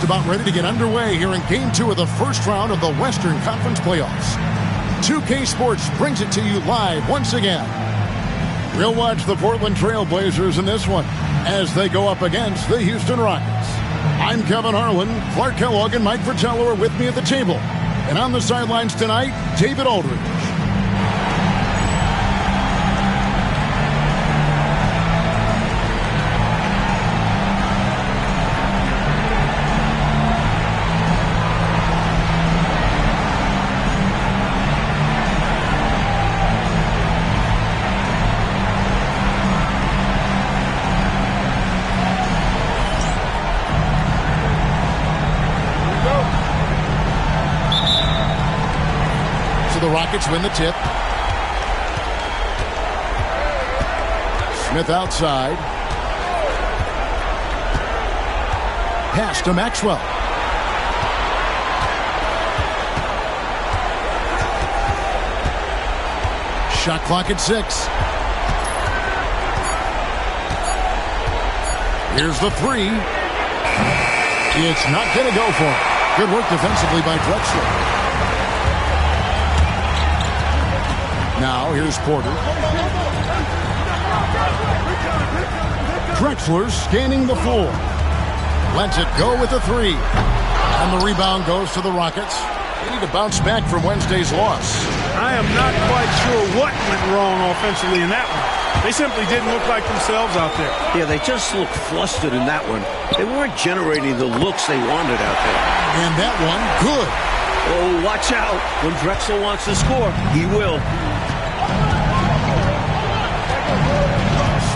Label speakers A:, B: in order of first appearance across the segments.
A: just about ready to get underway here in Game 2 of the first round of the Western Conference Playoffs. 2K Sports brings it to you live once again. We'll watch the Portland Trail Blazers in this one as they go up against the Houston Rockets. I'm Kevin Harlan. Clark Kellogg and Mike Fratello are with me at the table. And on the sidelines tonight, David Aldridge. The Rockets win the tip. Smith outside. Pass to Maxwell. Shot clock at 6. Here's the 3. It's not going to go for it. Good work defensively by Drexler. Now, here's Porter. Drexler scanning the floor. Lets it go with the 3. And the rebound goes to the Rockets. They need to bounce back from Wednesday's loss.
B: I am not quite sure what went wrong offensively in that one. They simply didn't look like themselves out there.
C: Yeah, they just looked flustered in that one. They weren't generating the looks they wanted out there.
A: And that one, good.
C: Oh, watch out. When Drexler wants to score, he will.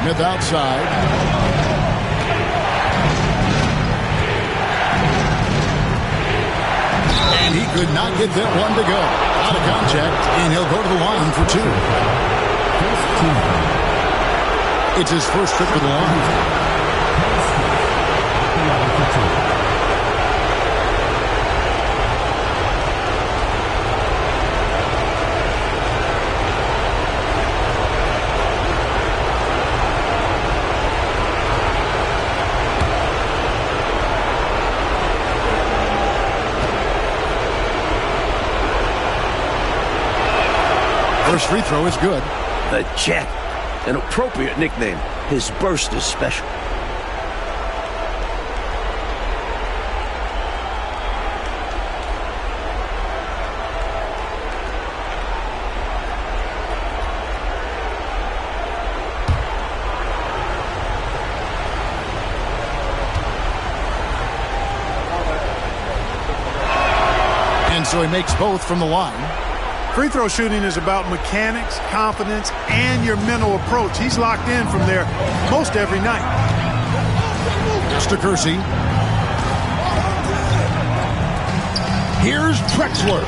A: Smith outside. And he could not get that one to go. Out of contact, and he'll go to the line for 2. It's his first trip to the line. First free throw is good.
C: The Jet, an appropriate nickname. His burst is special.
A: And so he makes both from the line.
B: Free throw shooting is about mechanics, confidence, and your mental approach. He's locked in from there most every night.
A: Just to Kersey. Here's Drexler.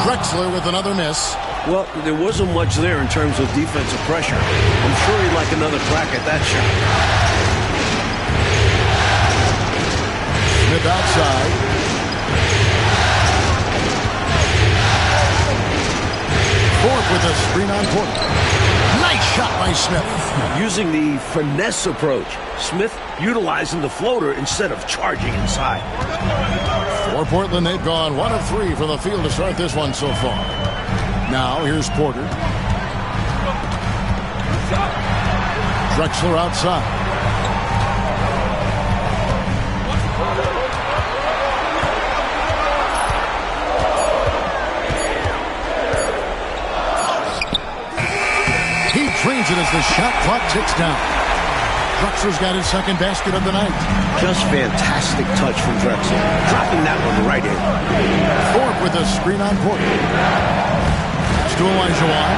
A: Drexler with another miss.
C: Well, there wasn't much there in terms of defensive pressure. I'm sure he'd like another crack at that shot.
A: Smith outside. Fourth with a screen on Porter. Nice shot by Smith.
C: Using the finesse approach. Smith utilizing the floater instead of charging inside.
A: For Portland, they've gone 1 of 3 from the field to start this one so far. Now, here's Porter. Drexler outside. Trains it as the shot clock ticks down. Drexler's got his second basket of the night.
C: Just fantastic touch from Drexler. Dropping that one right in.
A: Thorpe with a screen on Porter. To Elijah Wan.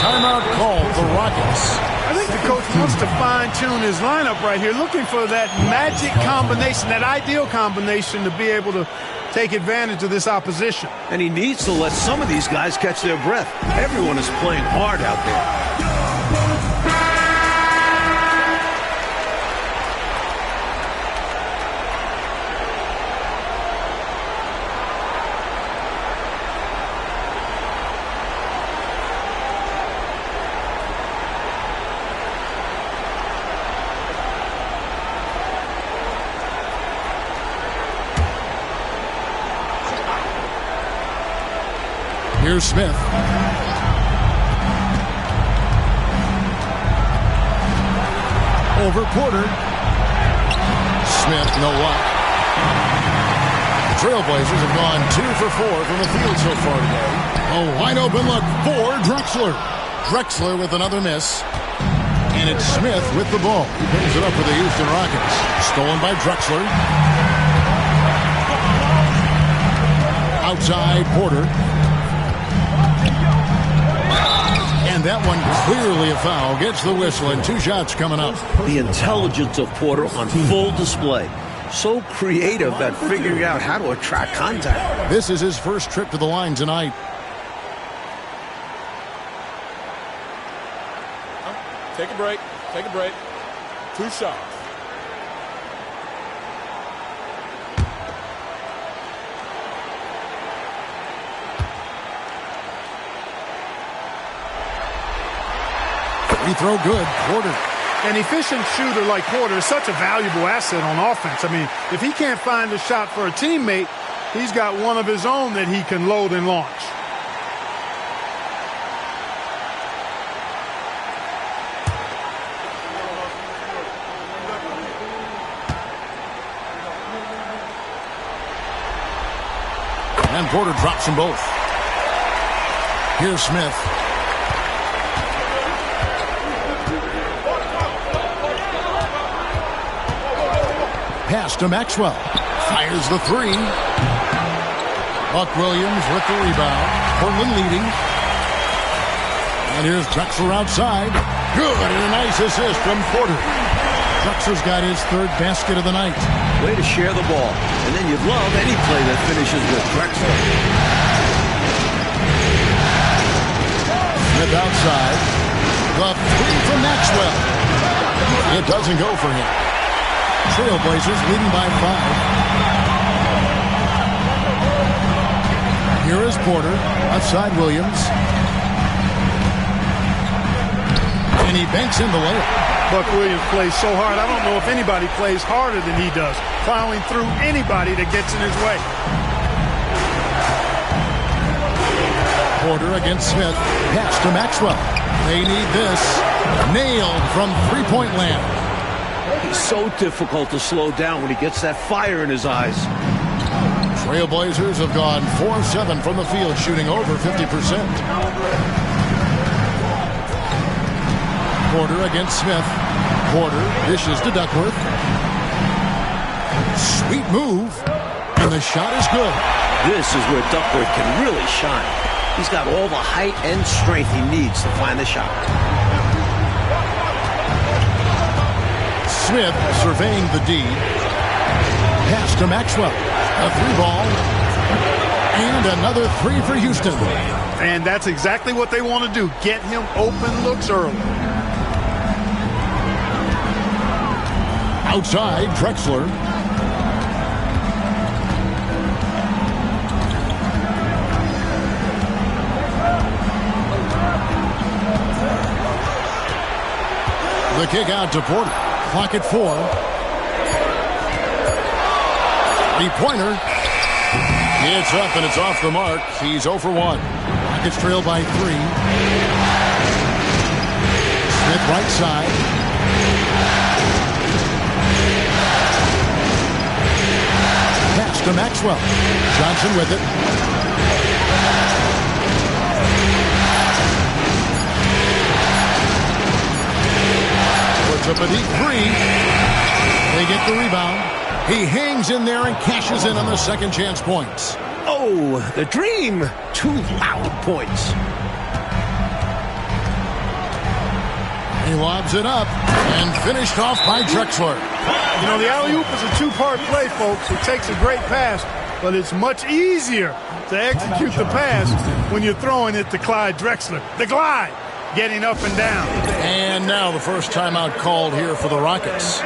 A: Timeout called the Rockets.
B: I think the coach wants to fine-tune his lineup right here, looking for that magic combination, that ideal combination to be able to take advantage of this opposition.
C: And he needs to let some of these guys catch their breath. Everyone is playing hard out there.
A: Here's Smith. Over Porter. Smith, no luck. The Trailblazers have gone 2 for 4 from the field so far today. A wide open look for Drexler. Drexler with another miss. And it's Smith with the ball. He brings it up for the Houston Rockets. Stolen by Drexler. Outside Porter. And that one clearly a foul. Gets the whistle and 2 shots coming up.
C: The intelligence of Porter on full display. So creative at figuring out how to attract contact.
A: This is his first trip to the line tonight.
D: Take a break. Take a break. 2 shots.
A: Free throw good. Porter.
B: An efficient shooter like Porter is such a valuable asset on offense. I mean, if he can't find a shot for a teammate, he's got one of his own that he can load and launch.
A: And Porter drops them both. Here's Smith. Pass to Maxwell. Fires the 3. Buck Williams with the rebound. Portland leading. And here's Drexler outside. Good, and a nice assist from Porter. Drexler's got his 3rd basket of the night.
C: Way to share the ball. And then you'd love any play that finishes with Drexler.
A: Smith outside. The 3 from Maxwell. It doesn't go for him. Trailblazers leading by 5. Here is Porter. Outside Williams. And he banks in the layup.
B: Buck Williams plays so hard. I don't know if anybody plays harder than he does, plowing through anybody that gets in his way.
A: Porter against Smith. Pass to Maxwell. They need this. Nailed from three-point land.
C: He's so difficult to slow down when he gets that fire in his eyes.
A: Trailblazers have gone 4 of 7 from the field, shooting over 50%. Porter against Smith. Porter dishes to Duckworth. Sweet move. And the shot is good.
C: This is where Duckworth can really shine. He's got all the height and strength he needs to find the shot.
A: Smith surveying the D. Pass to Maxwell. A 3-ball. And another 3 for Houston.
B: And that's exactly what they want to do. Get him open looks early.
A: Outside, Drexler. The kick out to Porter. Clock at 4. 3-pointer. It's up and it's off the mark. He's 0 for 1. Rockets trail by 3. Smith right side. Pass to Maxwell. Johnson with it. Puts up a deep 3. They get the rebound. He hangs in there and cashes in on the second chance points.
C: Oh, the dream. 2 loud points.
A: He lobs it up and finished off by Drexler.
B: You know, the alley-oop is a 2-part play, folks. It takes a great pass, but it's much easier to execute the pass when you're throwing it to Clyde Drexler. The glide, getting up and down.
A: And now the first timeout called here for the Rockets.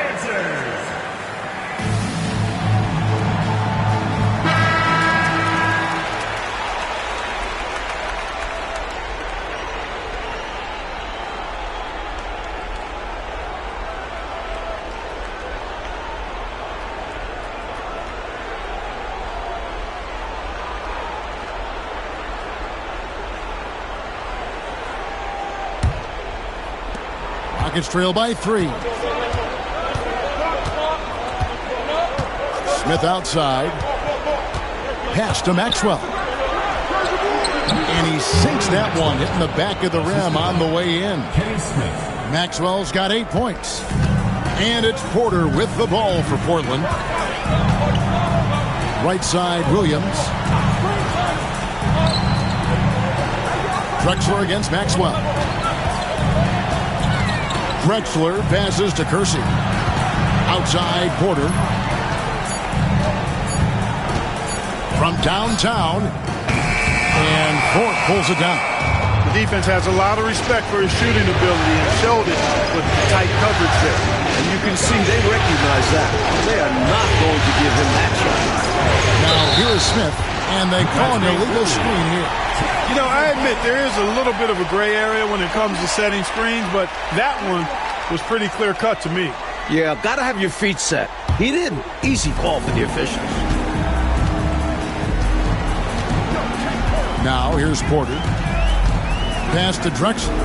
A: Rockets trail by 3. Smith outside. Pass to Maxwell. And he sinks that one, hitting the back of the rim on the way in. Maxwell's got 8 points. And it's Porter with the ball for Portland. Right side, Williams. Drexler against Maxwell. Drexler passes to Kersey. Outside, Porter. From downtown. And Thorpe pulls it down.
B: The defense has a lot of respect for his shooting ability and showed it with tight coverage there.
C: And you can see they recognize that. They are not going to give him that shot.
A: Now here is Smith, and they call an illegal screen here.
B: You know, I admit there is a little bit of a gray area when it comes to setting screens, but that one was pretty clear cut to me.
C: Yeah, got to have your feet set. He didn't. Easy call for the officials.
A: Now here's Porter. Pass to Drexler.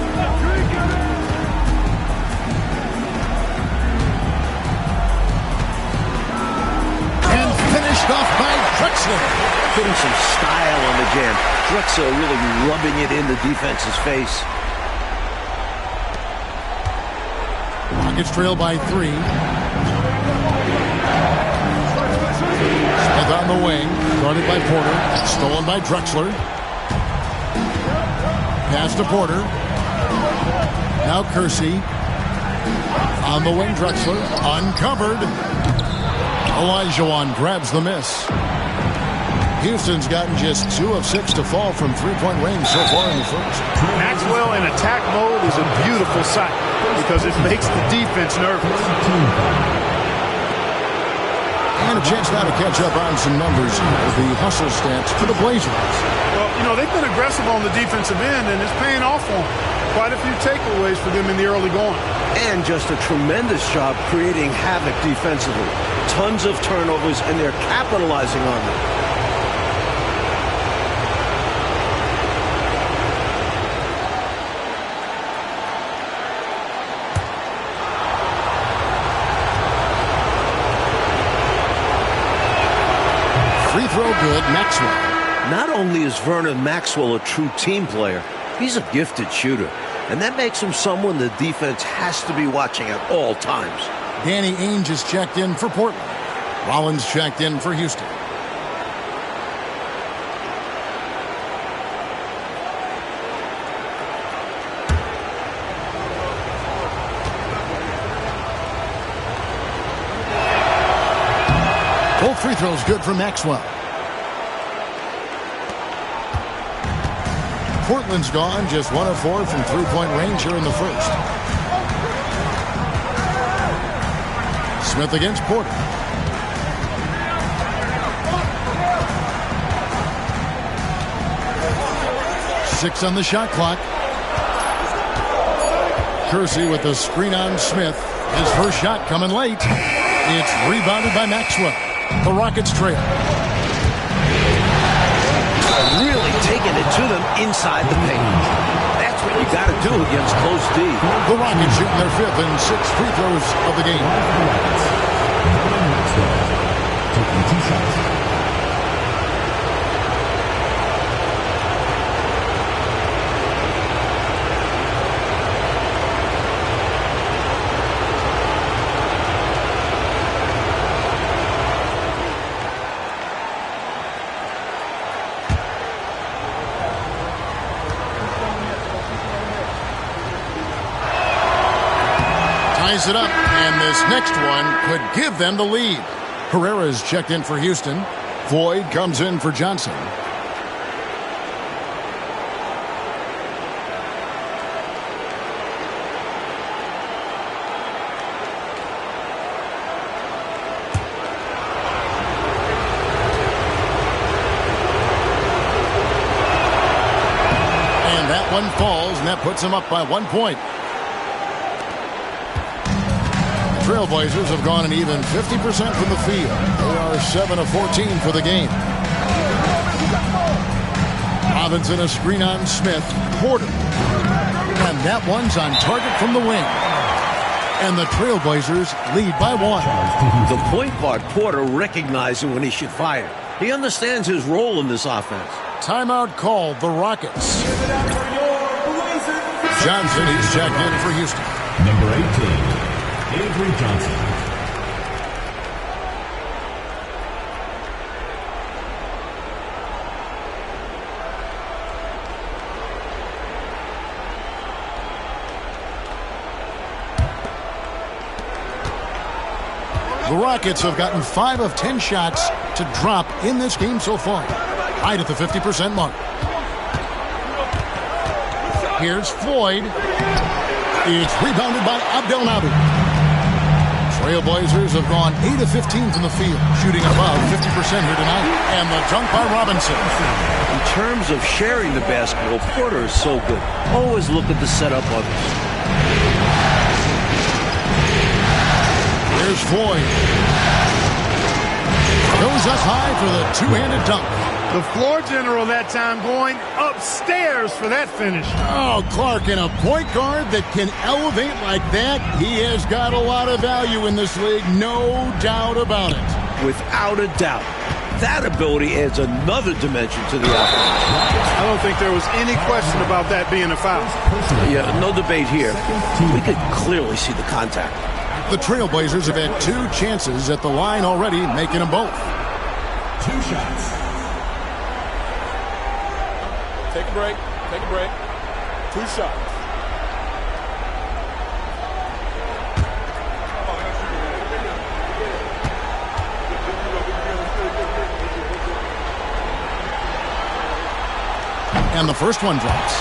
A: And finished off by Drexler.
C: Putting some style on the jam. Drexler really rubbing it in the defense's face.
A: Rockets trail by 3. Smith on the wing. Guarded by Porter. Stolen by Drexler. Pass to Porter. Now Kersey. On the wing, Drexler. Uncovered. Olajuwon grabs the miss. Houston's gotten just 2 of 6 to fall from three-point range so far in the first.
B: Maxwell in attack mode is a beautiful sight because it makes the defense nervous.
A: And a chance now to catch up on some numbers with the hustle stats for the Blazers.
B: Well, you know, they've been aggressive on the defensive end, and it's paying off for them. Quite a few takeaways for them in the early going.
C: And just a tremendous job creating havoc defensively. Tons of turnovers, and they're capitalizing on them.
A: Free throw good, Maxwell.
C: Not only is Vernon Maxwell a true team player, he's a gifted shooter. And that makes him someone the defense has to be watching at all times.
A: Danny Ainge is checked in for Portland. Rollins checked in for Houston. Both free throws good for Maxwell. Portland's gone just 1 of 4 from three-point range here in the first. Smith against Porter. Six on the shot clock. Kersey with the screen on Smith. His first shot coming late. It's rebounded by Maxwell. The Rockets trail.
C: Really taking it to them inside the paint. That's what you got to do against close D.
A: The Rockets shooting their 5th and 6th free throws of the game.
E: Taking 2 shots.
A: Ties it up, and this next one could give them the lead. Herrera's checked in for Houston. Floyd comes in for Johnson. And that one falls, and that puts them up by 1 point. Trailblazers have gone an even 50% from the field. They are 7 of 14 for the game. Robinson a screen on Smith. Porter. And that one's on target from the wing. And the Trailblazers lead by 1.
C: The point guard, Porter, recognizing when he should fire. He understands his role in this offense.
A: Timeout called, the Rockets. Johnson, he's checked in for Houston.
E: Number 18, Avery Johnson.
A: The Rockets have gotten 5 of 10 shots to drop in this game so far, right at the 50% mark. Here's Floyd. It's rebounded by Abdel Nabi. Trailblazers have gone 8 of 15 from the field, shooting above 50% here tonight. And the dunk by Robinson.
C: In terms of sharing the basketball, Porter is so good. Always looking to set up others.
A: Here's Floyd. Goes up high for the two-handed dunk.
B: The floor general that time going upstairs for that finish.
A: Oh, Clark, and a point guard that can elevate like that, he has got a lot of value in this league, no doubt about it.
C: Without a doubt. That ability adds another dimension to the offense.
B: I don't think there was any question about that being a foul.
C: Yeah, no debate here. We could clearly see the contact.
A: The Trailblazers have had 2 chances at the line already, making them both.
E: 2 shots.
D: Take a break. Take a break. 2 shots.
A: And the first one drops.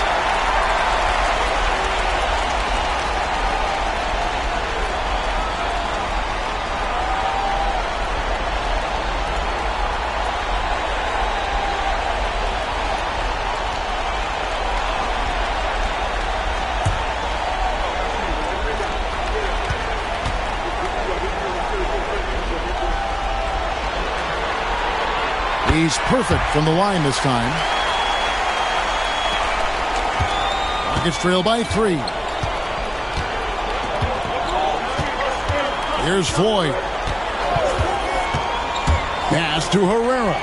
A: He's perfect from the line this time. Rockets trail by 3. Here's Floyd. Pass to Herrera.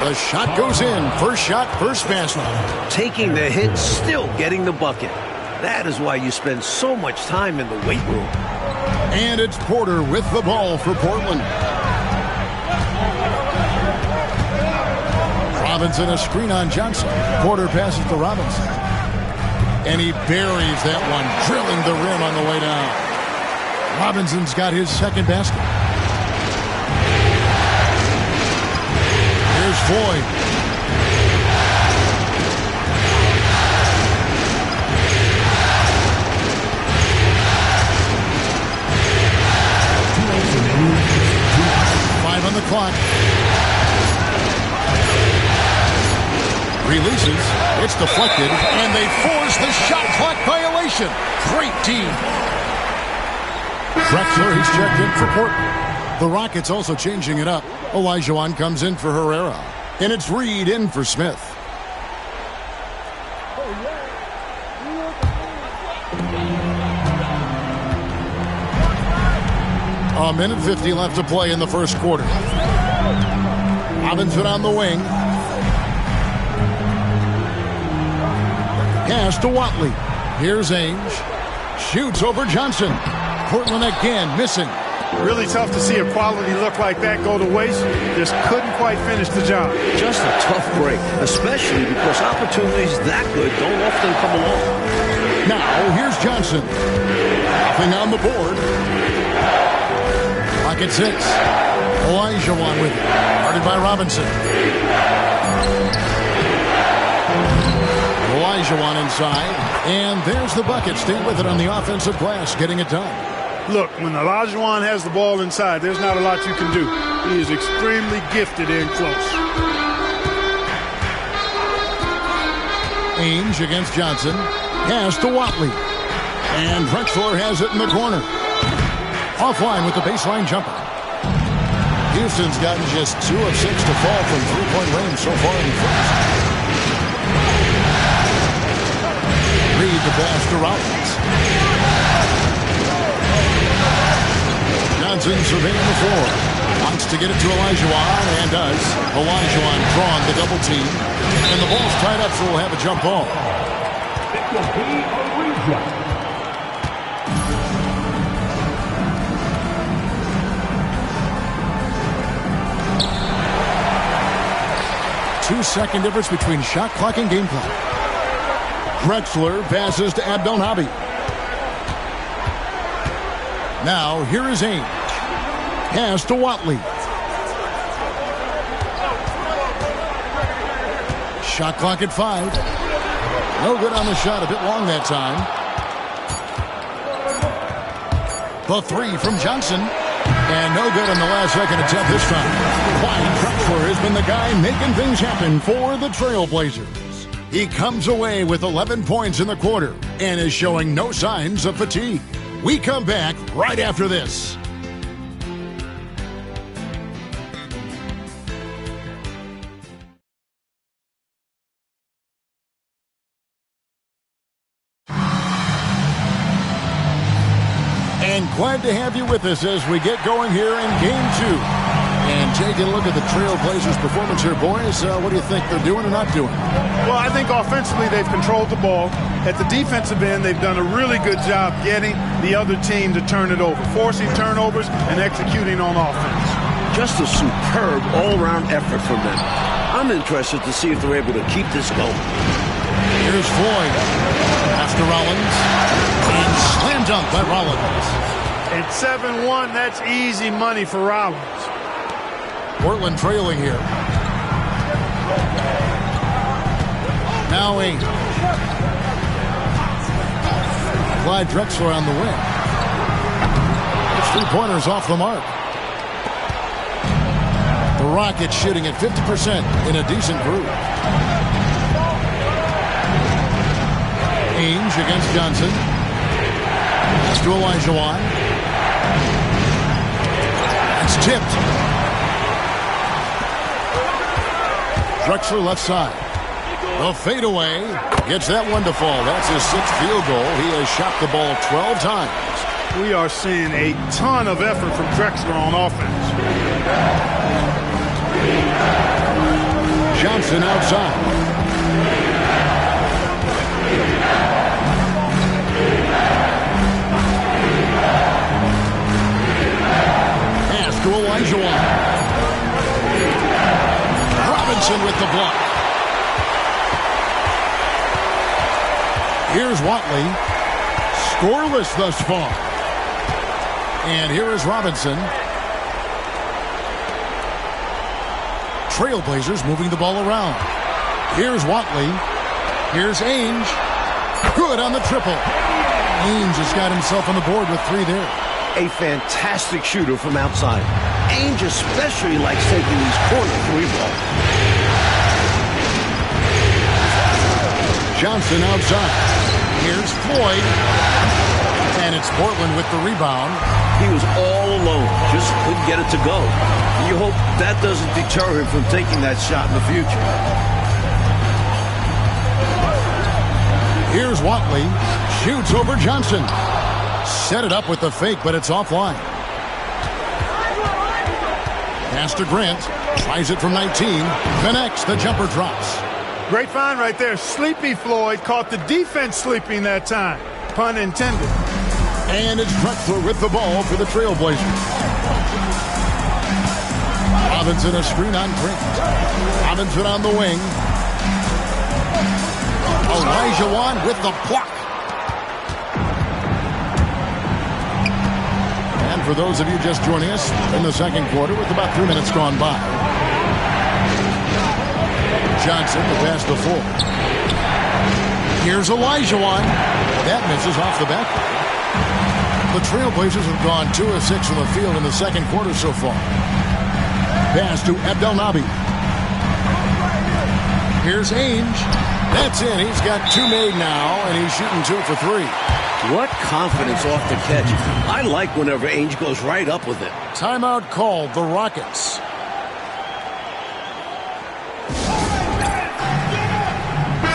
A: The shot goes in. First shot, first basket.
C: Taking the hit, still getting the bucket. That is why you spend so much time in the weight room.
A: And it's Porter with the ball for Portland. Robinson, a screen on Johnson. Porter passes to Robinson. And he buries that one, drilling the rim on the way down. Robinson's got his second basket. Here's Floyd. Five on the clock. Releases, it's deflected, and they force the shot clock violation. Great team. Drexler, he's checked in for Portland. The Rockets also changing it up. Olajuwon comes in for Herrera. And it's Reed in for Smith. A minute 50 left to play in the first quarter. Robinson on the wing. Pass to Watley. Here's Ainge. Shoots over Johnson. Portland again missing.
B: Really tough to see a quality look like that go to waste. Just couldn't quite finish the job.
C: Just a tough break, especially because opportunities that good don't often come along.
A: Now, here's Johnson. Nothing on the board. Clock at 6. Olajuwon with it. Guarded by Robinson. Olajuwon inside, and there's the bucket. Stay with it on the offensive glass, getting it done.
B: Look, when Olajuwon has the ball inside, there's not a lot you can do. He is extremely gifted in close.
A: Ainge against Johnson. Pass to Watley. And Drexler has it in the corner. Offline with the baseline jumper. Houston's gotten just 2 of 6 to fall from three-point range so far in the first. Reed the pass to Rollins. Robinson surveying the floor. Wants to get it to Olajuwon, and does. Olajuwon drawing the double team. And the ball's tied up, so we'll have a jump ball.
E: It will be a reject.
A: Two-second difference between shot clock and game clock. Drexler passes to Abdelnaby. Now, here is Ainge. Pass to Watley. Shot clock at 5. No good on the shot. A bit long that time. The three from Johnson. And no good on the last second attempt this time. Clyde Drexler has been the guy making things happen for the Trailblazers. He comes away with 11 points in the quarter and is showing no signs of fatigue. We come back right after this. And glad to have you with us as we get going here in Game 2. And taking a look at the Trailblazers' performance here, boys. What do you think they're doing or not doing?
B: Well, I think offensively they've controlled the ball. At the defensive end, they've done a really good job getting the other team to turn it over, forcing turnovers and executing on offense.
C: Just a superb all-around effort from them. I'm interested to see if they're able to keep this going.
A: Here's Floyd. After Rollins. And slam dunk by Rollins.
B: At 7-1, that's easy money for Rollins.
A: Portland trailing here. Now Ainge. Clyde Drexler on the wing. It's 3-pointers off the mark. The Rockets shooting at 50% in a decent group. Ainge against Johnson. Pass to Olajuwon. It's tipped. Drexler left side. The fadeaway gets that one to fall. That's his 6th field goal. He has shot the ball 12 times.
B: We are seeing a ton of effort from Drexler on offense.
A: Johnson outside. To Olajuwon. Robinson with the block. Here's Watley. Scoreless thus far. And here is Robinson. Trailblazers moving the ball around. Here's Watley. Here's Ainge. Good on the triple. Ainge has got himself on the board with 3 there.
C: A fantastic shooter from outside. Ainge especially likes taking these corner 3 balls.
A: Johnson outside. Here's Floyd. And it's Portland with the rebound.
C: He was all alone. Just couldn't get it to go. You hope that doesn't deter him from taking that shot in the future.
A: Here's Watley. Shoots over Johnson. Set it up with the fake, but it's offline. Pass to Grant. Tries it from 19. Connects. The jumper drops.
B: Great find right there. Sleepy Floyd caught the defense sleeping that time. Pun intended.
A: And it's Drexler with the ball for the Trailblazers. Robinson a screen on Grant. Robinson on the wing. Olajuwon with the block. And for those of you just joining us in the second quarter with about 3 minutes gone by. Johnson the pass to Full. Here's Olajuwon. That misses off the back. The Trailblazers have gone 2 of 6 from the field in the second quarter so far. Pass to Abdelnaby. Here's Ainge. That's in. He's got 2 made now, and he's shooting 2 for 3.
C: What confidence off the catch. I like whenever Ainge goes right up with it.
A: Timeout called, the Rockets.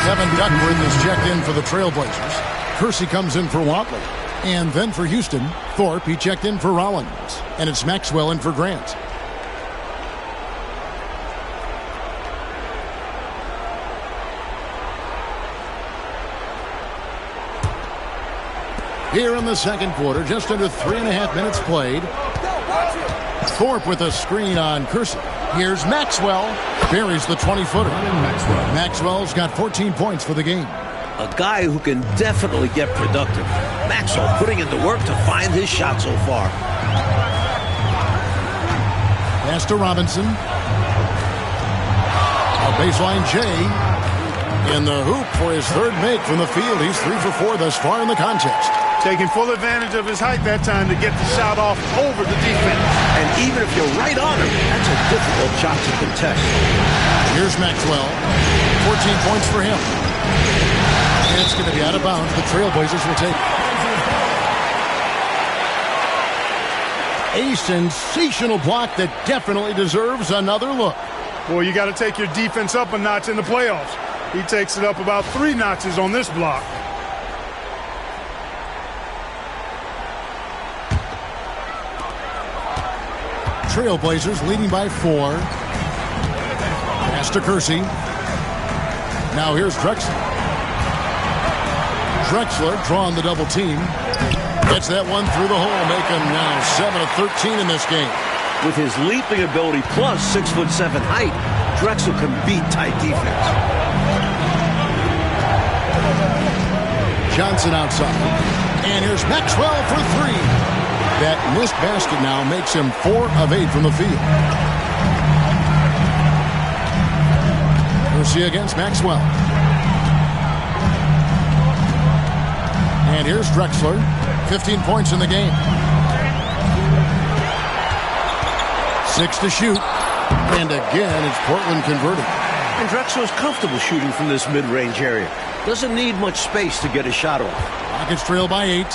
A: Kevin Duckworth is checked in for the Trailblazers. Kersey comes in for Watley. And then for Houston, Thorpe, he checked in for Rollins. And it's Maxwell in for Grant. Here in the second quarter, just under 3.5 minutes played. Thorpe with a screen on Kersey. Here's Maxwell. Buries the 20-footer. Maxwell's got 14 points for the game.
C: A guy who can definitely get productive. Maxwell putting in the work to find his shot so far.
A: Pass to Robinson. A baseline Jay in the hoop for his third make from the field. He's 3 for 4 thus far in the contest.
B: Taking full advantage of his height that time to get the shot off over the defense.
C: And even if you're right on him, that's a difficult shot to contest.
A: Here's Maxwell. 14 points for him. And it's going to be out of bounds. The Trailblazers will take a sensational block that definitely deserves another look.
B: Boy, you got to take your defense up a notch in the playoffs. He takes it up about 3 notches on this block.
A: Trailblazers leading by 4. Pass to Kersey. Now here's Drexler. Drexler drawing the double team. Gets that one through the hole, make him now 7 of 13 in this game.
C: With his leaping ability plus 6'7" height, Drexler can beat tight defense.
A: Johnson outside. And here's Maxwell for 3. That missed basket now makes him 4 of 8 from the field. Kersey against Maxwell. And here's Drexler. 15 points in the game. 6 to shoot. And again, it's Portland converting.
C: And Drexler's comfortable shooting from this mid-range area. Doesn't need much space to get a shot off.
A: Rockets trail by 8.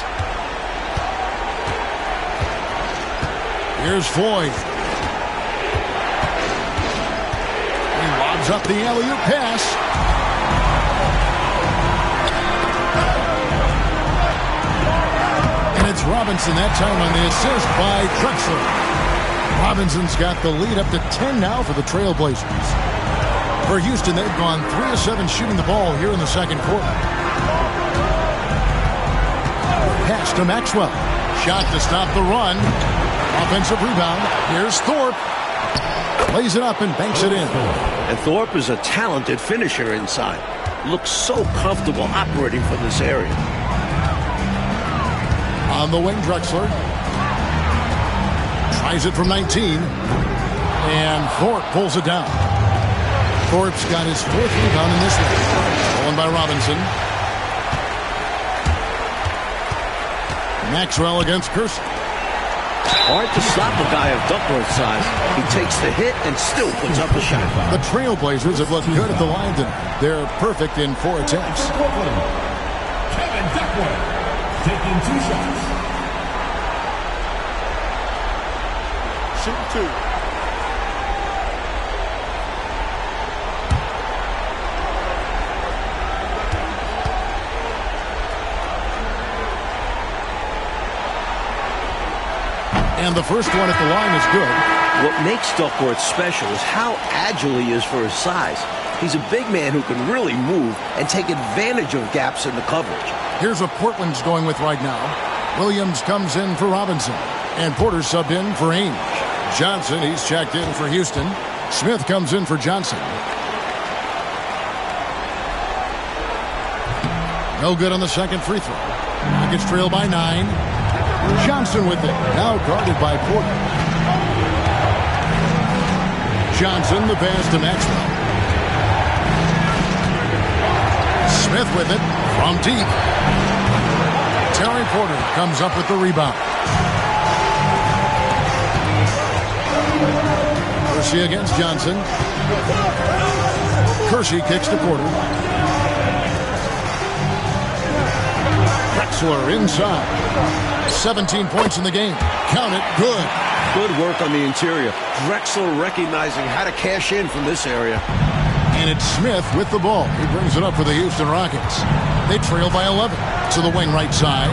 A: Here's Floyd. He lobs up the alley-oop pass. And it's Robinson that time on the assist by Drexler. Robinson's got the lead up to 10 now for the Trailblazers. For Houston, they've gone 3 of 7 shooting the ball here in the second quarter. Pass to Maxwell. Shot to stop the run. Offensive rebound. Here's Thorpe. Lays it up and banks it in.
C: And Thorpe is a talented finisher inside. Looks so comfortable operating from this area.
A: On the wing, Drexler. Tries it from 19. And Thorpe pulls it down. Thorpe's got his 4th rebound in this one. Stolen by Robinson. Maxwell against Kersey.
C: Hard to stop a guy of Duckworth's size. He takes the hit and still puts up a shot.
A: The Trailblazers have looked good at the line tonight. They're perfect in 4 attempts.
E: Kevin Duckworth taking 2 shots.
B: Shooting 2.
A: And the first one at the line is good.
C: What makes Duckworth special is how agile he is for his size. He's a big man who can really move and take advantage of gaps in the coverage.
A: Here's what Portland's going with right now. Williams comes in for Robinson. And Porter subbed in for Ainge. Johnson, he's checked in for Houston. Smith comes in for Johnson. No good on the second free throw. Nuggets trail by 9. Johnson with it. Now guarded by Porter. Johnson, the pass to Maxwell. Smith with it from deep. Terry Porter comes up with the rebound. Kersey against Johnson. Kersey kicks to Porter. Drexler inside. 17 points in the game. Count it. Good.
C: Good work on the interior. Drexler recognizing how to cash in from this area.
A: And it's Smith with the ball. He brings it up for the Houston Rockets. They trail by 11 to the wing right side.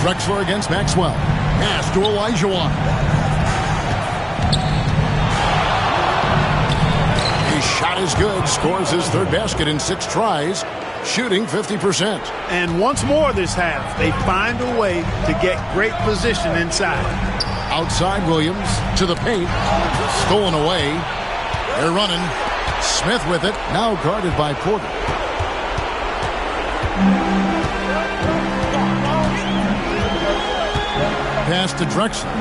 A: Drexler against Maxwell. Pass to Olajuwon. His shot is good. Scores his third basket in 6 tries. Shooting 50%.
B: And once more this half, they find a way to get great position inside.
A: Outside Williams to the paint. Stolen away. They're running. Smith with it. Now guarded by Porter. Pass to Drexler.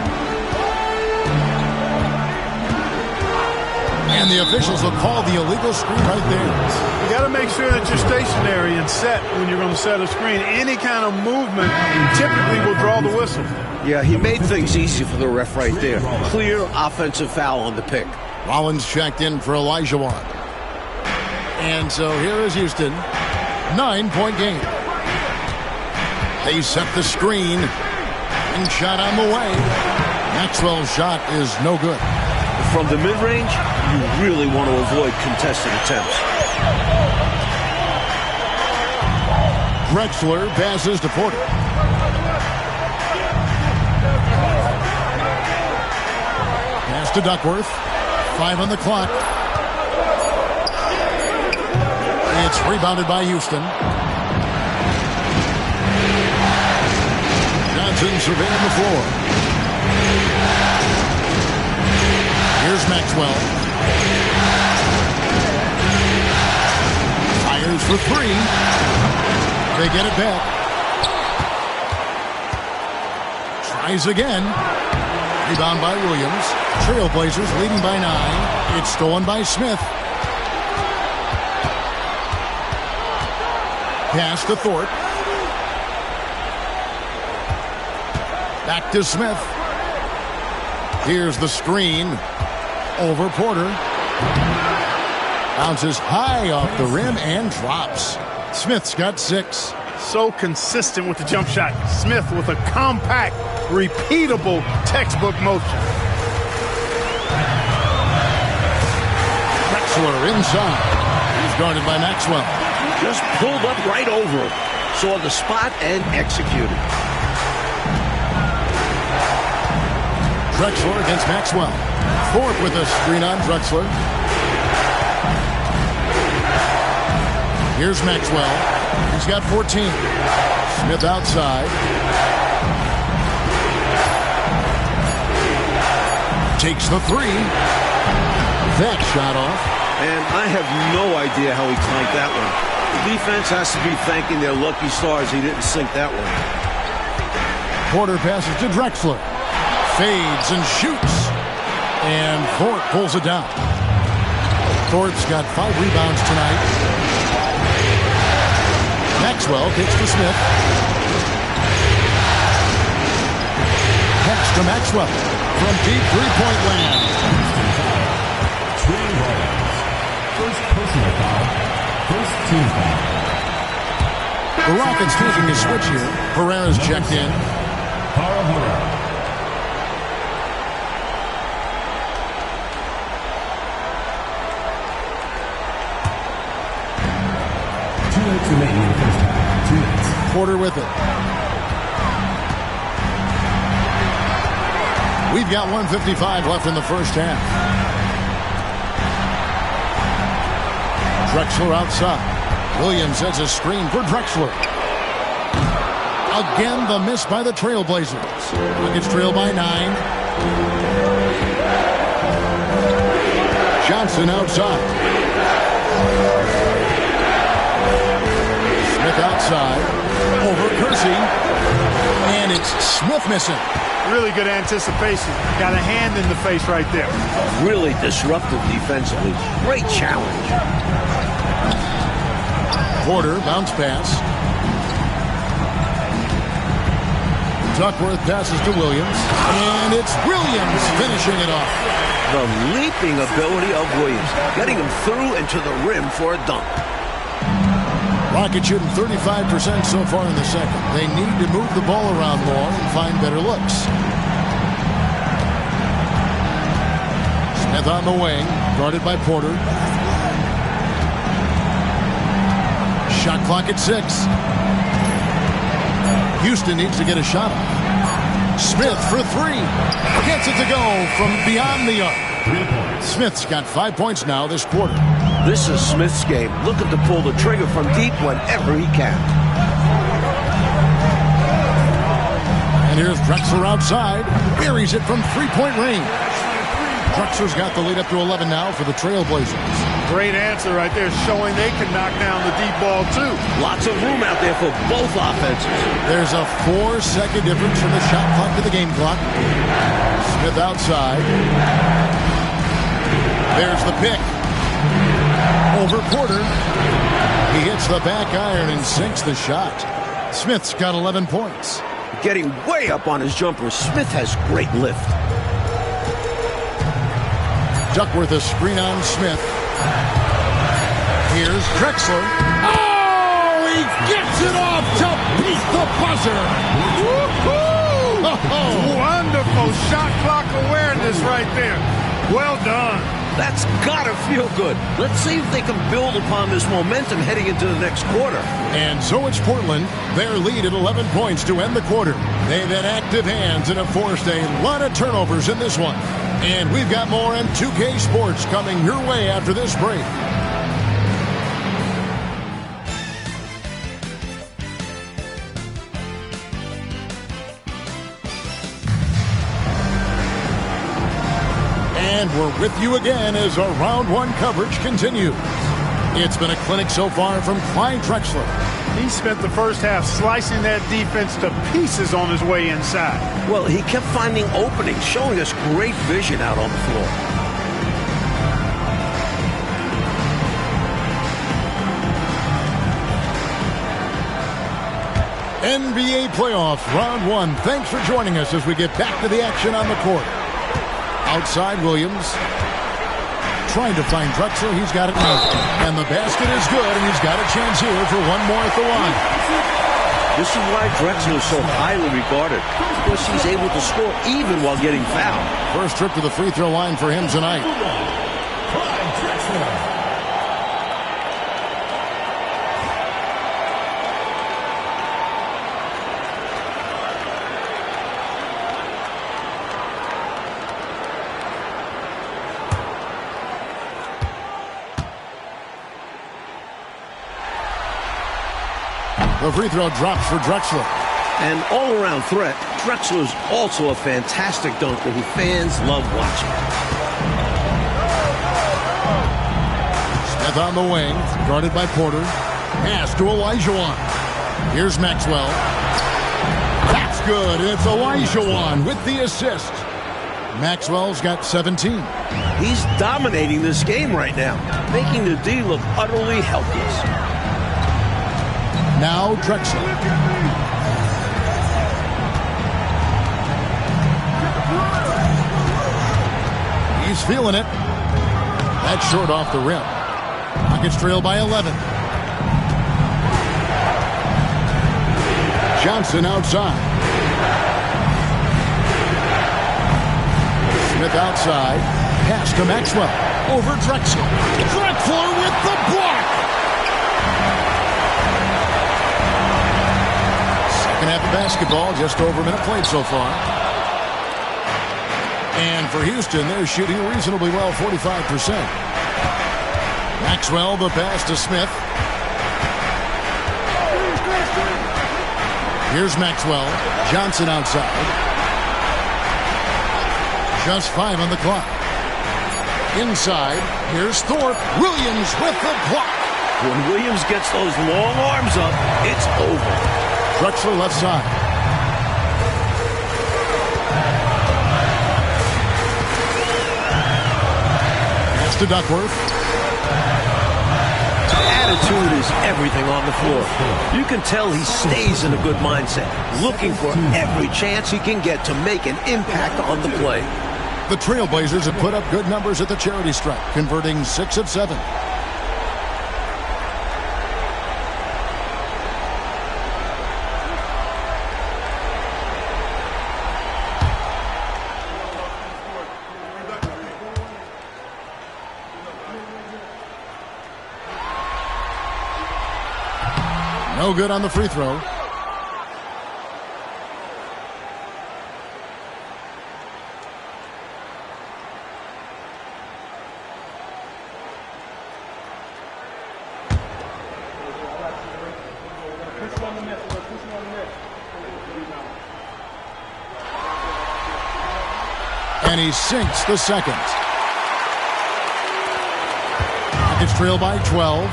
A: And the officials will call the illegal screen right there.
B: You got to make sure that you're stationary and set when you're going to set a screen. Any kind of movement typically will draw the whistle.
C: Yeah, he made things easy for the ref right there. Clear offensive foul on the pick.
A: Rollins checked in for Olajuwon. And so here is Houston. 9-point game. They set the screen. And shot on the way. Maxwell's shot is no good.
C: From the mid-range, you really want to avoid contested attempts.
A: Drexler passes to Porter. Pass to Duckworth. 5 on the clock. It's rebounded by Houston. Johnson surveying the floor. Here's Maxwell. Fires for 3. They get it back. Tries again. Rebound by Williams. Trailblazers leading by 9. It's stolen by Smith. Pass to Thorpe. Back to Smith. Here's the screen. Over Porter. Bounces high off the rim and drops. Smith's got 6.
B: So consistent with the jump shot. Smith with a compact, repeatable textbook motion.
A: Drexler inside. He's guarded by Maxwell.
C: Just pulled up right over him. Saw the spot and executed.
A: Drexler against Maxwell. Thorpe with a screen on Drexler. Here's Maxwell. He's got 14. Smith outside. Takes the 3. That shot off.
C: And I have no idea how he clanked that one. The defense has to be thanking their lucky stars he didn't sink that one.
A: Porter passes to Drexler. Fades and shoots. And Thorpe pulls it down. Thorpe's got 5 rebounds tonight. Maxwell kicks to Smith. Pass to Maxwell from deep three-point land.
E: First personal foul. First team foul.
A: The Rockets taking a switch here. Herrera's checked in.
E: Herrera. 2 minutes remaining in the first half. 2 minutes.
A: Porter with it. We've got 1:55 left in the first half. Drexler outside. Williams has a screen for Drexler. Again, the miss by the Trailblazers. Nuggets trail by 9. Johnson outside. Smith outside. Over Kersey. And it's Smith missing.
B: Really good anticipation. Got a hand in the face right there.
C: Really disruptive defensively. Great challenge.
A: Porter, bounce pass. Duckworth passes to Williams. And it's Williams finishing it off.
C: The leaping ability of Williams. Getting him through and to the rim for a dunk.
A: Rockets shooting 35% so far in the second. They need to move the ball around more and find better looks. Smith on the wing, guarded by Porter. Shot clock at 6. Houston needs to get a shot off. Smith for three. Gets it to go from beyond the arc.
E: 3 points.
A: Smith's got 5 points now this quarter.
C: This is Smith's game, looking to pull the trigger from deep whenever he can.
A: And here's Drexler outside. Buries it from three-point range. Drexler's got the lead up to 11 now for the Trailblazers.
B: Great answer right there, showing they can knock down the deep ball, too.
C: Lots of room out there for both offenses.
A: There's a 4-second difference from the shot clock to the game clock. Smith outside. There's the pick. Over Porter. He hits the back iron and sinks the shot. Smith's got 11 points.
C: Getting way up on his jumper, Smith has great lift.
A: Duckworth a screen on Smith. Here's Drexler. Oh, he gets it off to beat the buzzer. Woo-hoo! Oh,
B: Wonderful shot clock awareness right there. Well done.
C: That's gotta feel good. Let's see if they can build upon this momentum heading into the next quarter.
A: and so it's Portland. Their lead at 11 points to end the quarter. They've had active hands and have forced a lot of turnovers in this one. And we've got more on 2K Sports coming your way after this break. And we're with you again as our round one coverage continues. It's been a clinic so far from Clyde Drexler.
B: He spent the first half slicing that defense to pieces on his way inside.
C: Well, he kept finding openings, showing us great vision out on the floor.
A: NBA playoffs, round one. Thanks for joining us as we get back to the action on the court. Outside, Williams trying to find Drexler. He's got it now. And the basket is good, and he's got a chance here for one more at the line.
C: This is why Drexler is so highly regarded, because he's able to score even while getting fouled.
A: First trip to the free throw line for him tonight.
E: Clyde Drexler.
A: The free throw drops for Drexler.
C: An all-around threat, Drexler is also a fantastic dunker who fans love watching.
A: Smith on the wing, guarded by Porter. Pass to Olajuwon. Here's Maxwell. That's good. It's Olajuwon with the assist. Maxwell's got 17.
C: He's dominating this game right now, making the D look utterly helpless.
A: Now Drexler. He's feeling it. That's short off the rim. Rockets trail by 11. Johnson outside. Smith outside. Pass to Maxwell. Over Drexler. Drexler with the block. Second half of basketball, just over a minute played so far. And for Houston, they're shooting reasonably well, 45%. Maxwell, the pass to Smith. Here's Maxwell. Johnson outside. Just 5 on the clock. Inside, here's Thorpe. Williams with the block.
C: When Williams gets those long arms up, it's over.
A: Drexler left side. Pass to Duckworth.
C: Attitude is everything on the floor. You can tell he stays in a good mindset, looking for every chance he can get to make an impact on the play.
A: The Trailblazers have put up good numbers at the charity stripe, converting 6 of 7. No good on the free throw. And he sinks the second. It's trailed by 12.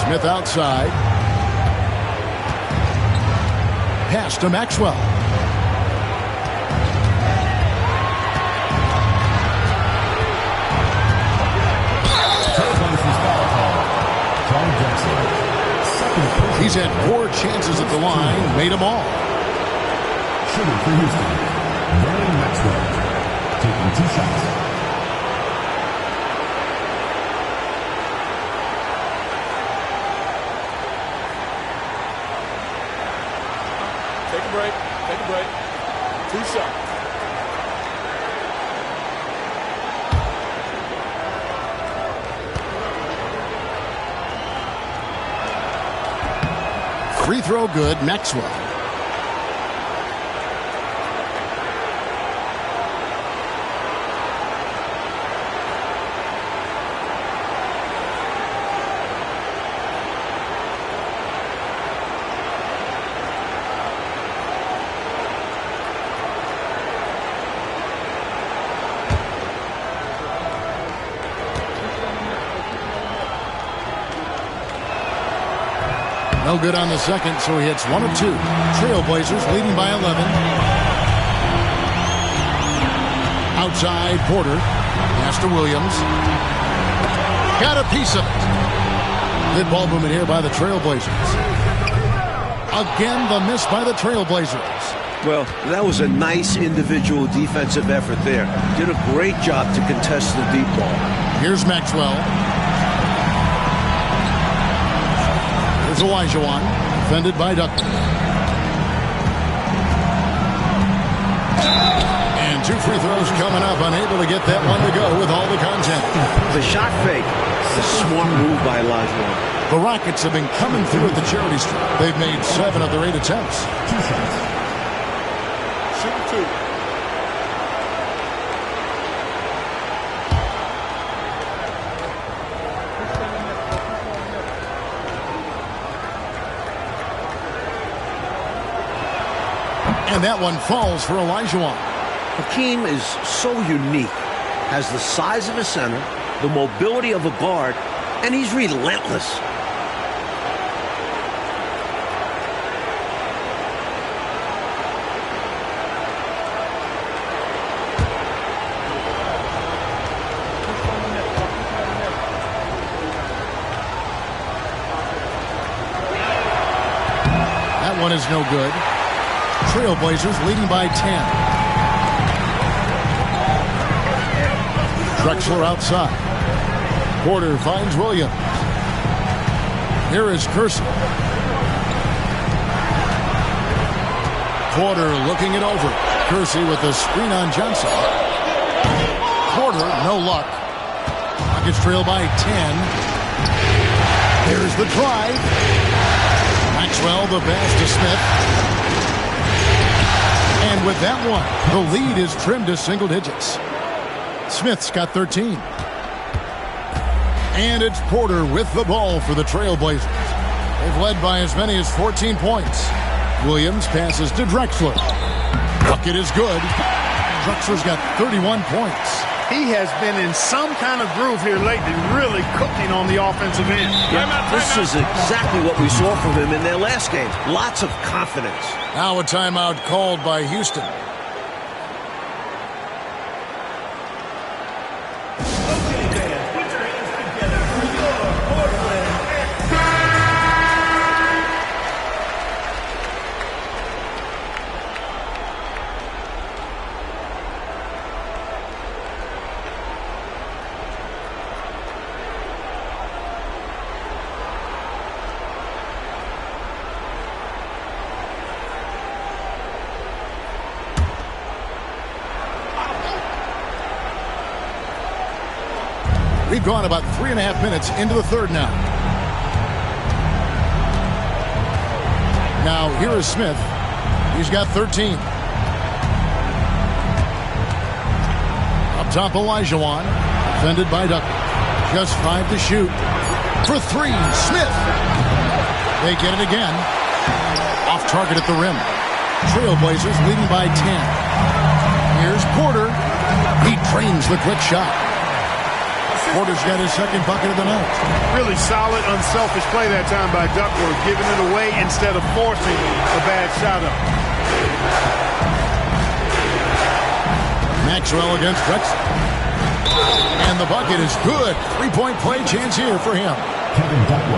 A: Smith outside. Pass to Maxwell. He's had 4 chances at the line, made them all.
E: Shooting for Houston, Darren Maxwell, taking 2 shots.
D: Take a break. Take a break. 2 shots.
A: Free throw good, Maxwell. No good on the second, so he hits 1 of 2. Trailblazers leading by 11. Outside, Porter. Pass to Williams. Got a piece of it. Good ball movement here by the Trailblazers. Again, the miss by the Trailblazers.
C: Well, that was a nice individual defensive effort there. Did a great job to contest the deep ball.
A: Here's Maxwell. Here's Olajuwon, defended by Duckman. And 2 free throws coming up, unable to get that one to go with all the contact.
C: The shot fake, a smart move by Olajuwon.
A: The Rockets have been coming through at the charity stripe. They've made 7 of their 8 attempts.
E: 2 shots.
D: Shoot 2.
A: And that one falls for Olajuwon.
C: Hakeem is so unique. Has the size of a center, the mobility of a guard, and he's relentless.
A: That one is no good. Trailblazers leading by 10. Drexler outside. Porter finds Williams. Here is Kersey. Porter looking it over. Kersey with the screen on Johnson. Porter, no luck. Rockets trail by 10. Here's the drive. Maxwell, the pass to Smith. And with that one, the lead is trimmed to single digits. Smith's got 13. And it's Porter with the ball for the Trailblazers. They've led by as many as 14 points. Williams passes to Drexler. Bucket is good. Drexler's got 31 points.
B: He has been in some kind of groove here lately, really cooking on the offensive end.
C: This is exactly what we saw from him in their last game. Lots of confidence.
A: Now a timeout called by Houston. We've gone about 3.5 minutes into the third now. Now here is Smith. He's got 13. Up top, Olajuwon, defended by Duckman. Just 5 to shoot. For 3, Smith. They get it again. Off target at the rim. Trailblazers leading by 10. Here's Porter. He drains the quick shot. Porter's got his second bucket of the night.
B: Really solid, unselfish play that time by Duckworth, giving it away instead of forcing a bad shot up.
A: Maxwell against Drexler. And the bucket is good. Three-point play chance here for him.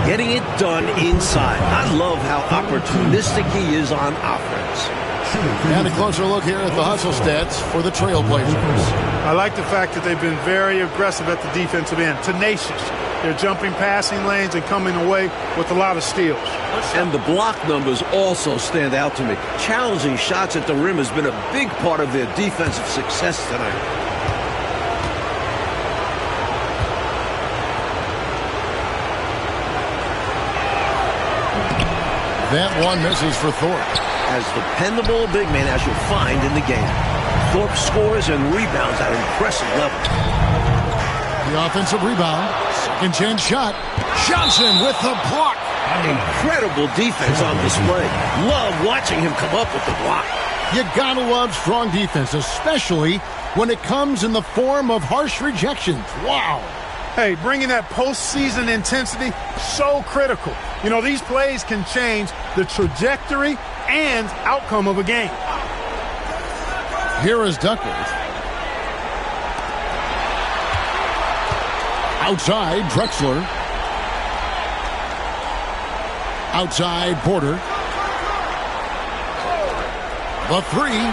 C: Getting it done inside. I love how opportunistic he is on offense.
A: And a closer look here at the hustle stats for the Trailblazers.
B: I like the fact that they've been very aggressive at the defensive end. Tenacious. They're jumping passing lanes and coming away with a lot of steals.
C: And the block numbers also stand out to me. Challenging shots at the rim has been a big part of their defensive success tonight.
A: That one misses for Thorpe.
C: As dependable a big man as you'll find in the game. Thorpe scores and rebounds at impressive levels.
A: The offensive rebound. Second chance shot. Johnson with the block.
C: Incredible defense on display. Love watching him come up with the block.
A: You gotta love strong defense, especially when it comes in the form of harsh rejections. Wow.
B: Hey, bringing that postseason intensity, so critical. You know, these plays can change the trajectory and outcome of a game.
A: Here is Duckworth. Outside, Drexler. Outside, Porter. The three.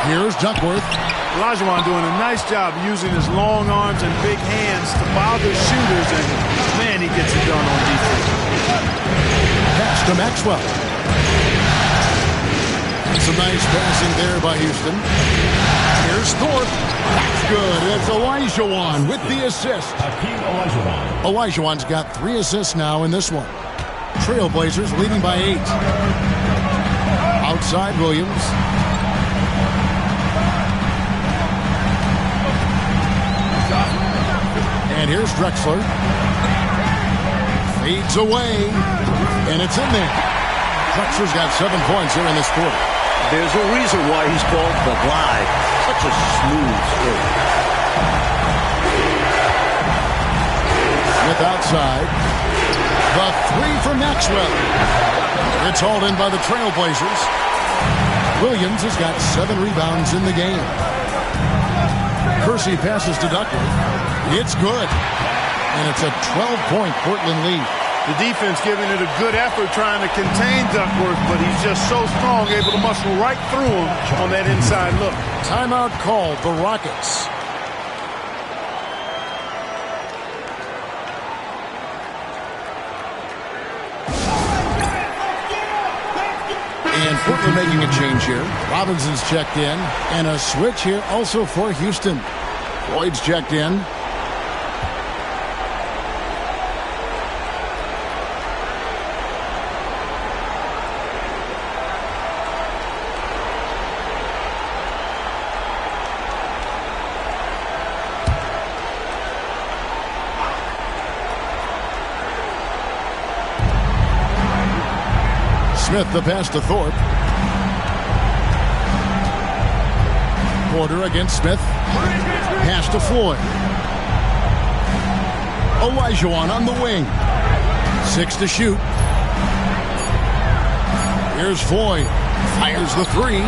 A: Here's Duckworth.
B: Olajuwon doing a nice job using his long arms and big hands to bother shooters, and man, he gets it done on defense.
A: Pass to Maxwell. Some nice passing there by Houston. Here's Thorpe. That's good. It's Olajuwon with the assist. Olajuwon's got 3 assists now in this one. Trailblazers leading by 8. Outside Williams. And here's Drexler. Fades away. And it's in there. Drexler's got 7 points here in this quarter.
C: There's a reason why he's called the Glide. Such a smooth stroke.
A: Smith outside. The three for Maxwell. It's hauled in by the Trailblazers. Williams has got 7 rebounds in the game. Kersey passes to Duckworth. It's good. And it's a 12-point Portland lead.
B: The defense giving it a good effort trying to contain Duckworth, but he's just so strong, able to muscle right through him on that inside look.
A: Timeout called, the Rockets. And Portland making a change here. Robinson's checked in. And a switch here also for Houston. Floyd's checked in. Smith the pass to Thorpe. Porter against Smith. Pass to Floyd. Olajuwon on the wing. 6 to shoot. Here's Floyd. Fires the 3.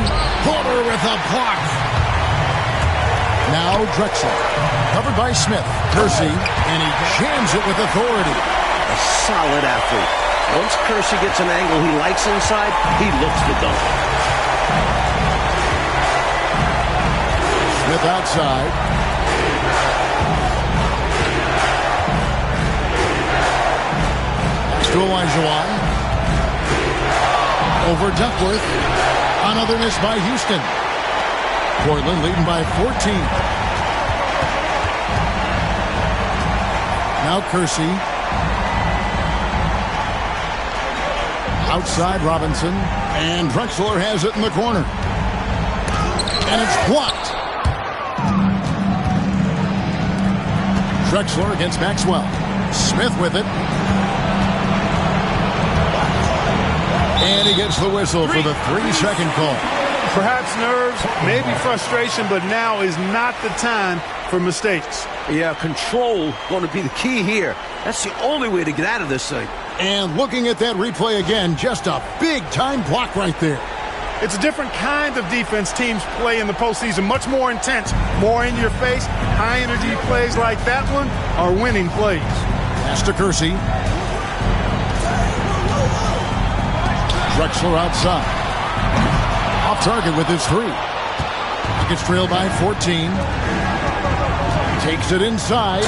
A: Porter with a block. Now Drexler. Covered by Smith. Kersey. And he jams it with authority.
C: A solid athlete. Once Kersey gets an angle he likes inside, he looks to dunk.
A: Smith outside. Pass to Olajuwon. Over Duckworth. Another miss by Houston. Portland leading by 14. Now Kersey. Outside Robinson, and Drexler has it in the corner. And it's blocked. Drexler against Maxwell. Smith with it. And he gets the whistle for the 3-second call.
B: Perhaps nerves, maybe frustration, but now is not the time for mistakes.
C: Yeah, control going to be the key here. That's the only way to get out of this thing.
A: And looking at that replay again, just a big-time block right there.
B: It's a different kind of defense teams play in the postseason, much more intense, more in your face. High-energy plays like that one are winning plays.
A: Pass to Kersey. Drexler outside. Off target with his 3. He gets trailed by 14. Takes it inside.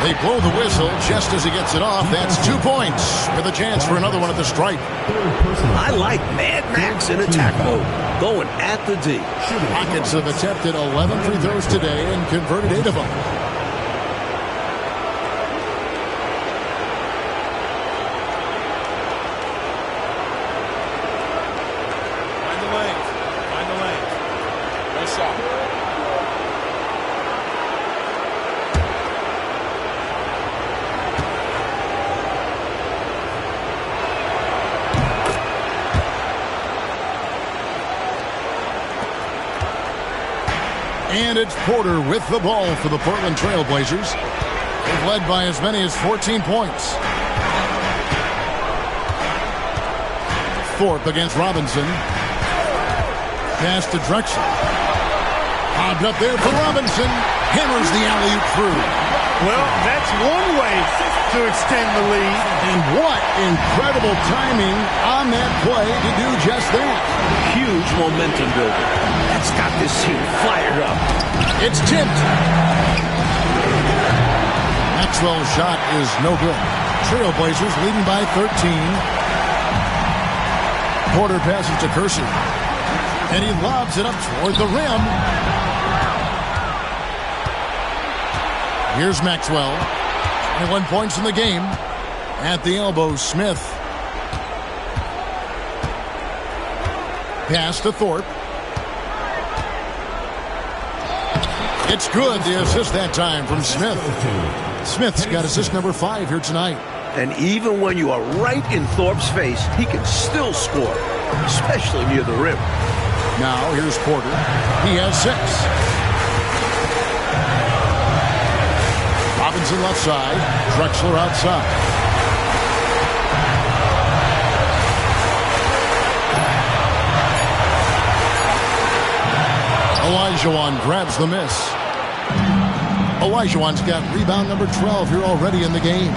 A: They blow the whistle just as he gets it off. That's 2 points with a chance for another one at the stripe.
C: I like Mad Max in attack mode, going at the D.
A: Rockets have attempted 11 free throws today and converted 8 of them.
D: Find the lanes. Find the lanes. Nice shot.
A: And it's Porter with the ball for the Portland Trail Blazers. They've led by as many as 14 points. Thorpe against Robinson. Pass to Drexler. Hobbed up there for Robinson. Hammers the alley-oop through.
B: Well, that's one way to extend the lead.
A: And what incredible timing on that play to do just that.
C: Huge momentum builder. That's got this team fired up.
A: It's tipped. Maxwell's shot is no good. Trailblazers leading by 13. Porter passes to Kersey. And he lobs it up toward the rim. Here's Maxwell. 21 points in the game. At the elbow, Smith. Pass to Thorpe. It's good. The assist that time from Smith. Smith's got assist number 5 here tonight.
C: And even when you are right in Thorpe's face, he can still score, especially near the rim.
A: Now here's Porter. He has 6. Robinson left side. Drexler outside. Olajuwon grabs the miss. Olajuwon's got rebound number 12 here already in the game.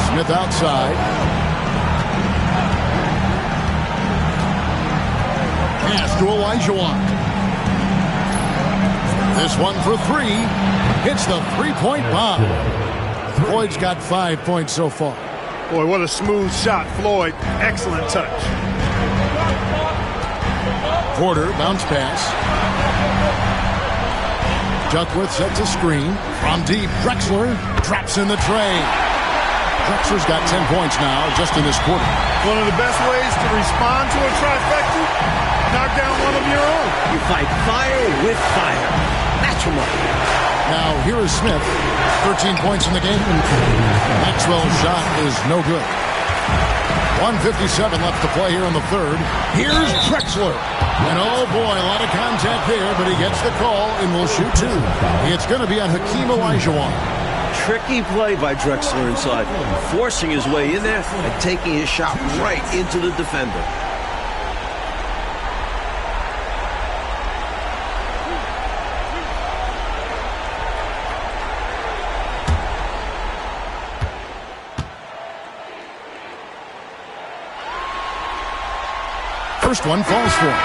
A: Smith outside. Pass to Olajuwon. This one for 3. Hits the 3-point bomb. Floyd's got 5 points so far.
B: Boy, what a smooth shot, Floyd. Excellent touch.
A: Porter, bounce pass. Duckworth sets a screen. From deep, Drexler drops in the tray. Drexler's got 10 points now just in this quarter.
B: One of the best ways to respond to a trifecta, knock down one of your own.
C: You fight fire with fire. Matrimony.
A: Now here is Smith. 13 points in the game. Maxwell's shot is no good. 1:57 left to play here in the third. Here's Drexler. And oh boy, a lot of contact there, but he gets the call and will shoot 2. It's going to be on Hakeem Olajuwon.
C: Tricky play by Drexler inside, forcing his way in there and taking his shot right into the defender.
A: First one falls for him.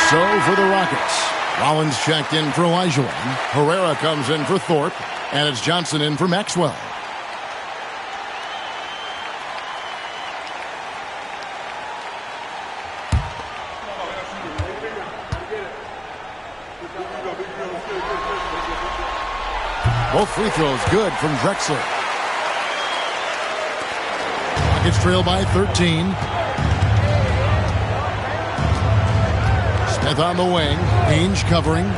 A: So for the Rockets, Rollins checked in for Olajuwon. Herrera comes in for Thorpe. And it's Johnson in for Maxwell. Both free throws good from Drexler. Rockets trail by 13. Smith on the wing. Ainge covering.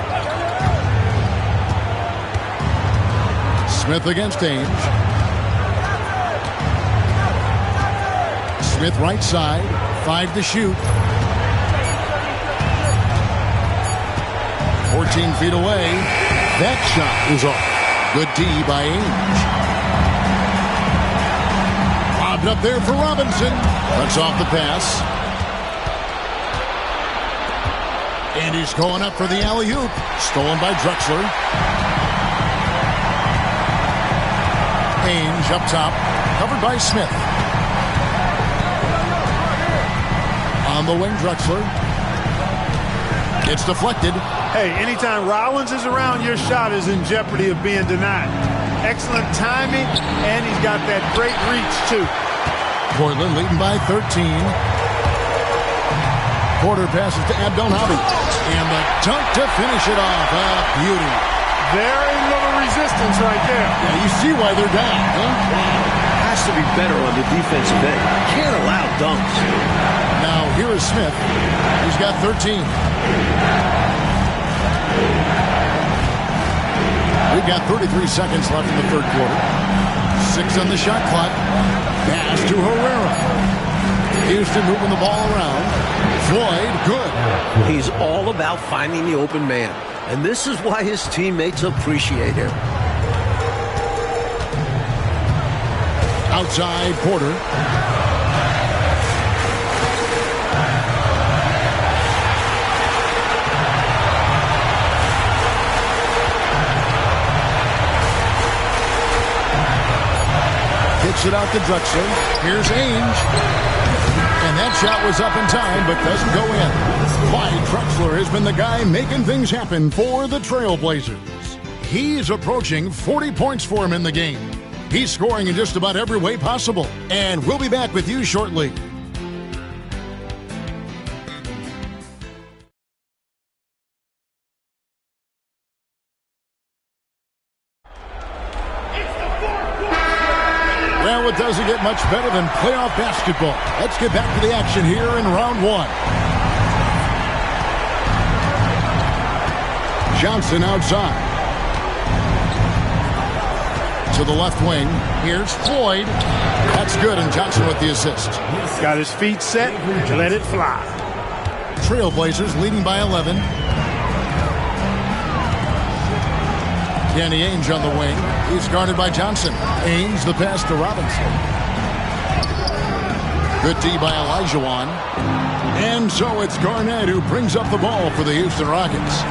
A: Smith against Ainge. Smith right side. 5 to shoot. 14 feet away. That shot is off. Good D by Ainge. Lobbed up there for Robinson. Cuts off the pass. And he's going up for the alley-oop. Stolen by Drexler. Ainge up top. Covered by Smith. On the wing, Drexler. It's deflected.
B: Hey, anytime Rollins is around, your shot is in jeopardy of being denied. Excellent timing, and he's got that great reach, too.
A: Portland leading by 13. Porter passes to Abdelnaby. And the dunk to finish it off. Beauty.
B: Very little resistance right there.
A: Yeah, you see why they're down, huh?
C: Has to be better on the defensive end. Can't allow dunks.
A: Now, here is Smith. He's got 13. We've got 33 seconds left in the third quarter. 6 on the shot clock. Pass to Herrera. Houston moving the ball around. Floyd, good.
C: He's all about finding the open man. And this is why his teammates appreciate him.
A: Outside, Porter. Hits it out to Drexler. Here's Ainge. And that shot was up in time, but doesn't go in. Clyde Drexler has been the guy making things happen for the Trailblazers. He's approaching 40 points for him in the game. He's scoring in just about every way possible. And we'll be back with you shortly. Well, it doesn't get much better than playoff basketball. Let's get back to the action here in round one. Johnson outside. To the left wing. Here's Floyd. That's good, and Johnson with the assist.
B: Got his feet set. Let it fly.
A: Trailblazers leading by 11. Danny Ainge on the wing. He's guarded by Johnson. Ainge the pass to Robinson. Good D by Olajuwon. And so it's Garnett who brings up the ball for the Houston Rockets.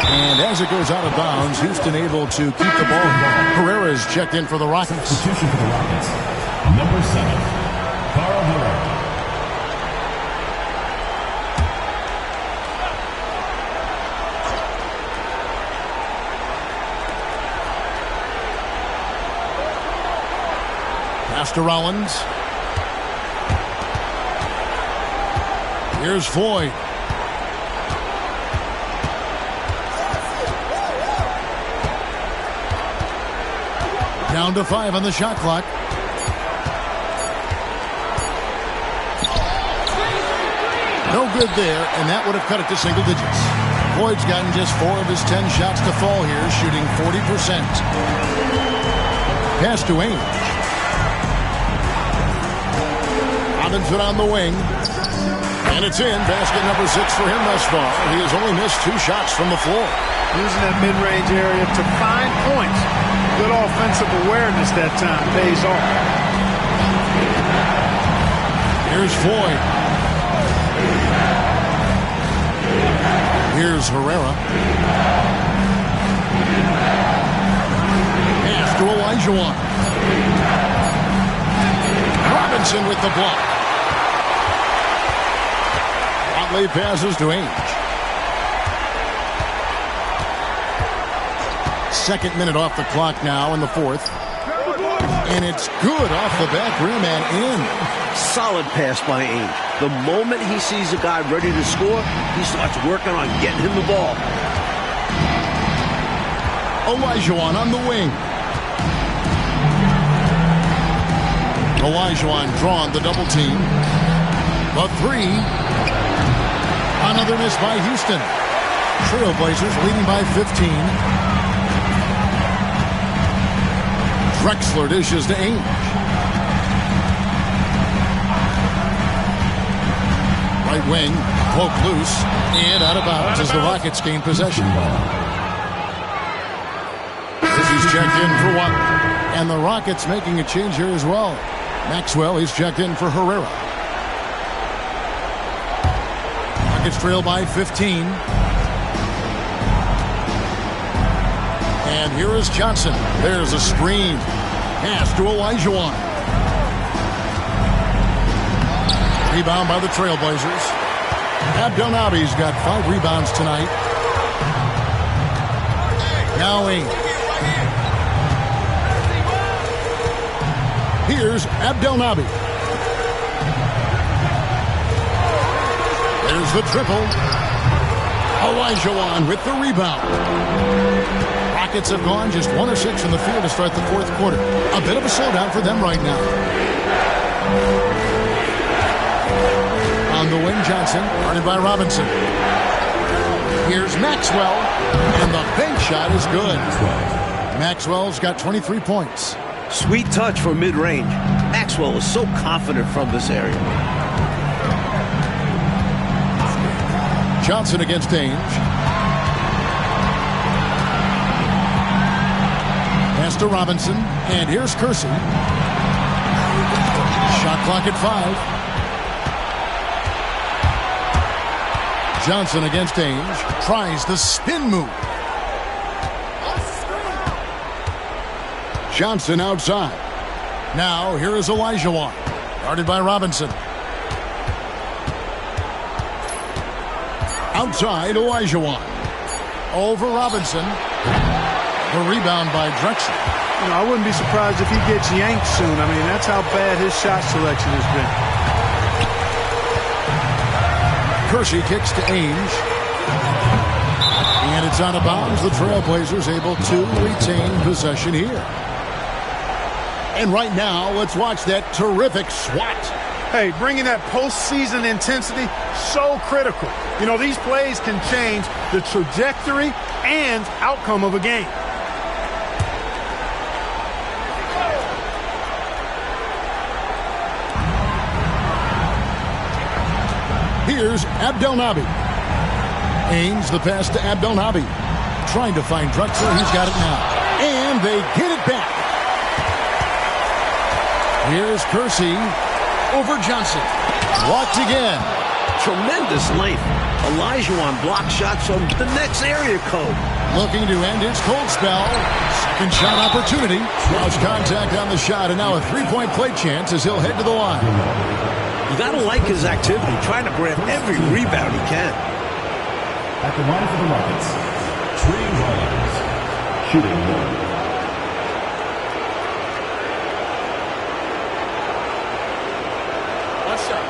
A: And as it goes out of bounds, Houston able to keep the ball. Herrera's checked in for the Rockets.
E: Substitution for the Rockets. Number 7, Carl Herrera.
A: Pass to Rollins. Here's Floyd. Down to 5 on the shot clock. No good there, and that would have cut it to single digits. Floyd's gotten just 4 of his 10 shots to fall here, shooting 40%. Pass to Ainge. Robinson on the wing. And it's in. Basket number 6 for him thus far. He has only missed 2 shots from the floor.
B: Using that mid-range area to find points. Good offensive awareness that time. Pays off.
A: Here's Floyd. Here's Herrera. Pass to Olajuwon. Robinson with the block. Watley passes to Ainge. Second minute off the clock now in the fourth. And it's good off the back rim and in.
C: Solid pass by Ainge. The moment he sees a guy ready to score, he starts working on getting him the ball.
A: Olajuwon on the wing. Olajuwon drawn the double team. The 3. Another miss by Houston. Trailblazers leading by 15. Drexler dishes to Ainge. Right wing, poked loose, and out of bounds as the Rockets gain possession. This is checked in for one. And the Rockets making a change here as well. Maxwell is checked in for Herrera. Rockets trail by 15. And here is Johnson. There's a screen. Pass to Olajuwon. Rebound by the Trailblazers. Abdelnaby's got 5 rebounds tonight. Now Ainge. Here's Abdelnaby. There's the triple. Olajuwon with the rebound. Rockets have gone just 1 of 6 from the field to start the fourth quarter. A bit of a slowdown for them right now. On the wing, Johnson, guarded by Robinson. Here's Maxwell, and the bank shot is good. Maxwell's got 23 points.
C: Sweet touch for mid-range. Maxwell is so confident from this area.
A: Johnson against Ainge. Pass to Robinson, and here's Kersey. Shot clock at 5. Johnson against Ainge. Tries the spin move. Johnson outside. Now here is Olajuwon. Guarded by Robinson. Outside Olajuwon. Over Robinson. The rebound by Drexler.
B: You know, I wouldn't be surprised if he gets yanked soon. I mean, that's how bad his shot selection has been.
A: Kersey kicks to Ainge. And it's out of bounds. The Trailblazers able to retain possession here. And right now, let's watch that terrific swat.
B: Hey, bringing that postseason intensity, so critical. You know, these plays can change the trajectory and outcome of a game.
A: Here's Abdelnaby. Ainge the pass to Abdelnaby. Trying to find Drexler. He's got it now. And they get it back. Here's Kersey over Johnson. Blocked again.
C: Tremendous length. Olajuwon block shots from the next area code.
A: Looking to end his cold spell. Second shot opportunity. Lost contact on the shot, and now a three-point play chance as he'll head to the line.
C: You got to like his activity, trying to grab every rebound he can.
E: At the line for the Rockets, Trey Lyles, shooting 1.
D: One shot.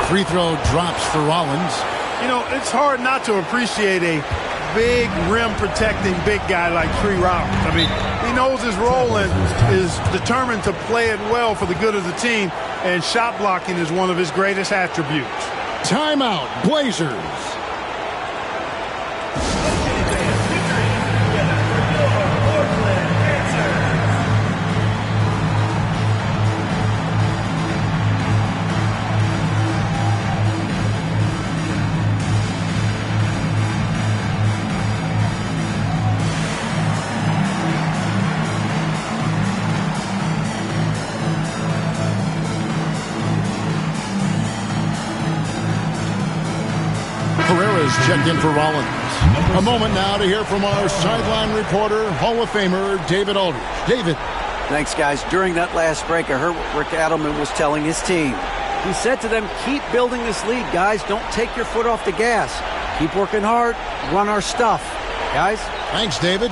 A: Free throw drops for Rollins.
B: You know, it's hard not to appreciate a big rim-protecting big guy like Trey Rollins. I mean, he knows his role and is determined to play it well for the good of the team, and shot blocking is one of his greatest attributes.
A: Timeout, Blazers. Checked in for Rollins. A moment now to hear from our sideline reporter, Hall of Famer David Aldridge. David.
F: Thanks, guys. During that last break, I heard what Rick Adelman was telling his team. He said to them, keep building this lead, guys. Don't take your foot off the gas. Keep working hard. Run our stuff. Guys?
A: Thanks, David.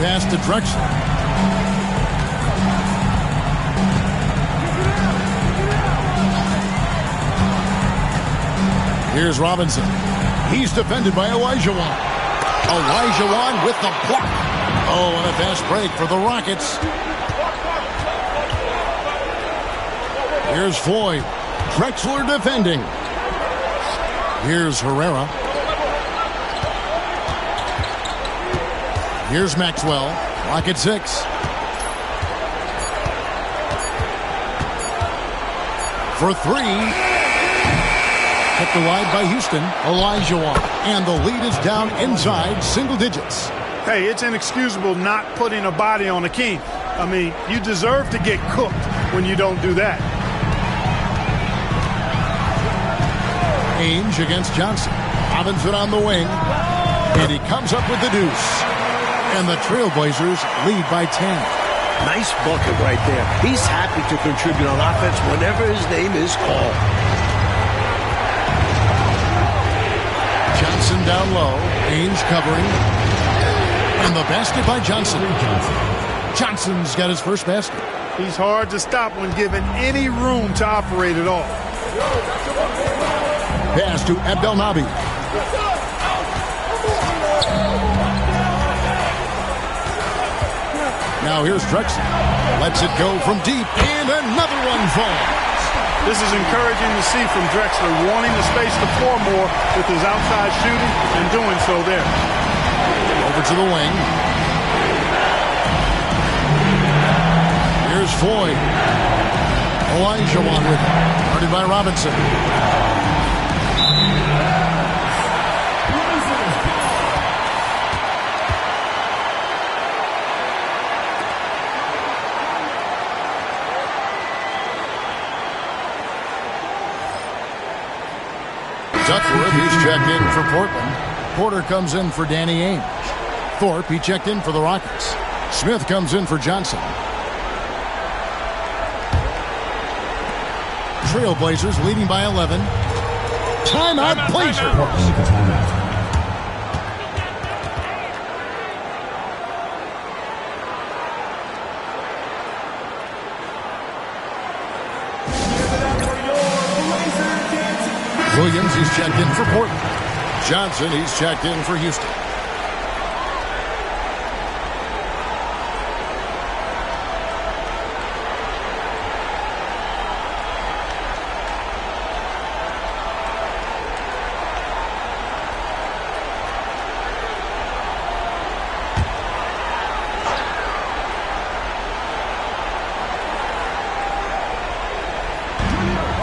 A: Pass to Drexler. Here's Robinson. He's defended by Olajuwon. Olajuwon with the block. Oh, and a fast break for the Rockets. Here's Floyd. Drexler defending. Here's Herrera. Here's Maxwell. Rocket 6. For 3. Kept wide by Houston. Olajuwon. And the lead is down inside single digits.
B: Hey, it's inexcusable not putting a body on a king. I mean, you deserve to get cooked when you don't do that.
A: Ainge against Johnson. Robinson on the wing. And he comes up with the deuce. And the Trailblazers lead by 10.
C: Nice bucket right there. He's happy to contribute on offense whenever his name is called.
A: Johnson down low. Ainge covering. And the basket by Johnson. Johnson's got his first basket.
B: He's hard to stop when given any room to operate at all.
A: Pass to Abdelnaby. Now here's Drexler. Lets it go from deep. And another one falls.
B: This is encouraging to see from Drexler, wanting to space the floor more with his outside shooting and doing so there.
A: Over to the wing. Here's Floyd. Olajuwon with it. Guarded by Robinson. Duckworth, he's checked in for Portland. Porter comes in for Danny Ainge. Thorpe, he checked in for the Rockets. Smith comes in for Johnson. Trailblazers leading by 11. Timeout, Blazers. Williams, he's checked in for Portland. Johnson, he's checked in for Houston.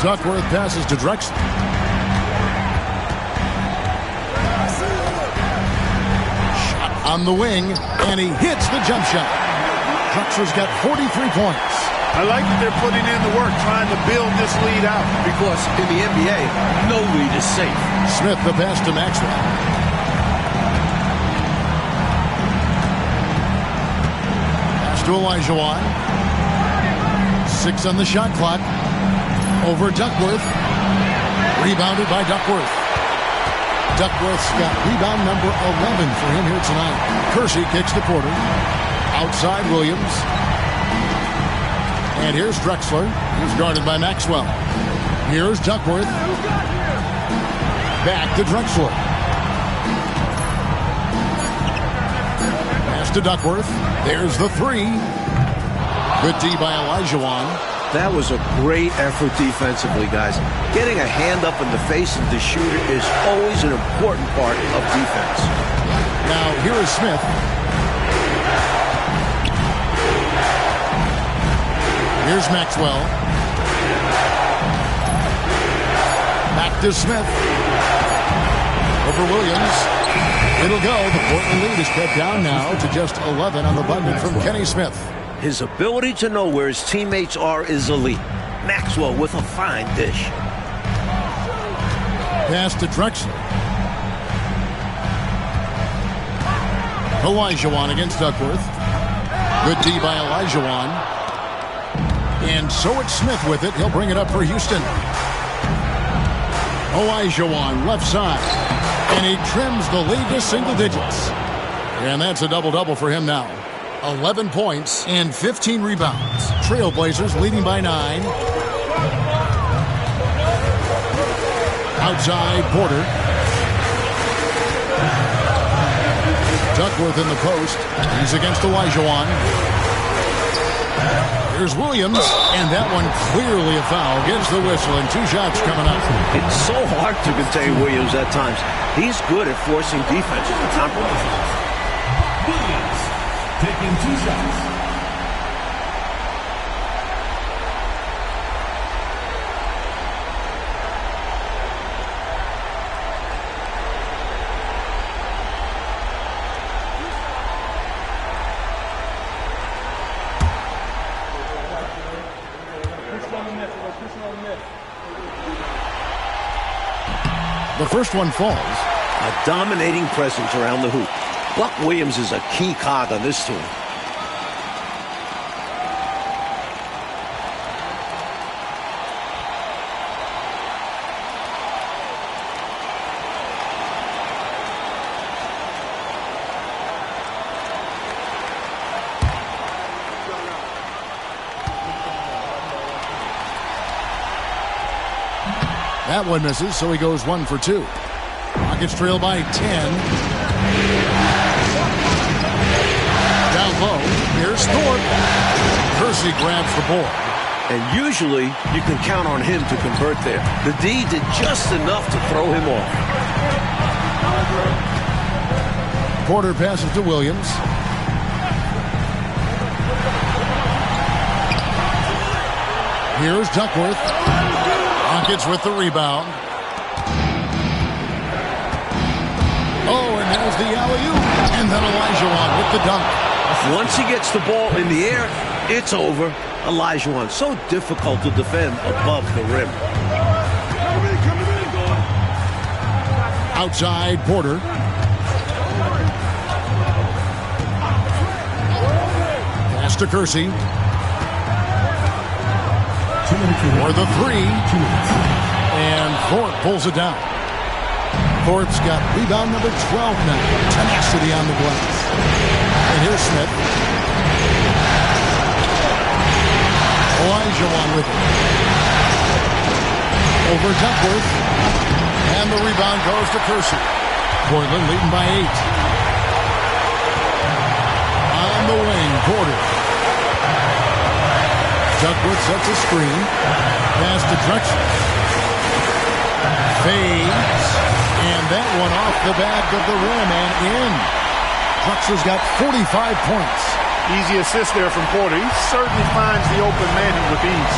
A: Duckworth passes to Drexler. On the wing, and he hits the jump shot. Drexler's got 43 points.
B: I like that they're putting in the work, trying to build this lead out.
C: Because in the NBA, no lead is safe.
A: Smith, the pass to Maxwell. Pass to Olajuwon. 6 on the shot clock. Over Duckworth. Rebounded by Duckworth. Duckworth's got rebound number 11 for him here tonight. Kersey kicks to Porter. Outside Williams. And here's Drexler. He's guarded by Maxwell. Here's Duckworth. Back to Drexler. Pass to Duckworth. There's the 3. Good D by Olajuwon.
C: That was a great effort defensively, guys. Getting a hand up in the face of the shooter is always an important part of defense.
A: Now, here is Smith. Here's Maxwell. Back to Smith. Over Williams. It'll go. The Portland lead is cut down now to just 11 on the button from Kenny Smith.
C: His ability to know where his teammates are is elite. Maxwell with a fine dish.
A: Pass to Drexler. Olajuwon against Duckworth. Good D by Olajuwon. And so it's Smith with it. He'll bring it up for Houston. Olajuwon left side. And he trims the lead to single digits. And that's a double-double for him now. 11 points and 15 rebounds. Trailblazers leading by 9. Outside Porter. Duckworth in the post. He's against Olajuwon. Here's Williams, and that one clearly a foul. Gets the whistle, and 2 shots coming up.
C: It's so hard to contain Williams at times. He's good at forcing defenses to compromise.
E: Williams taking 2 shots.
A: The first one falls.
C: A dominating presence around the hoop. Buck Williams is a key cog on this team.
A: That one misses, so he goes 1 for 2. Rockets trail by 10. Down low, here's Thorpe. Kersey grabs the ball.
C: And usually, you can count on him to convert there. The D did just enough to throw him off.
A: Porter passes to Williams. Here's Duckworth. Rockets with the rebound. Oh, and there's the alley-oop. And then Olajuwon with the dunk.
C: Once he gets the ball in the air, it's over. Olajuwon, so difficult to defend above the rim.
A: Outside, Porter. Pass to Kersey. For the 3. And Thorpe pulls it down. Thorpe's got rebound number 12 now. Tenacity on the glass. And here's Smith. Olajuwon with it. Over Duckworth. And the rebound goes to Kersey. Portland leading by 8. On the wing, Porter. Duckworth sets a screen. Pass to Drexler. Fades. And that one off the back of the rim and in. Drexler's got 45 points.
B: Easy assist there from Porter. He certainly finds the open man with ease.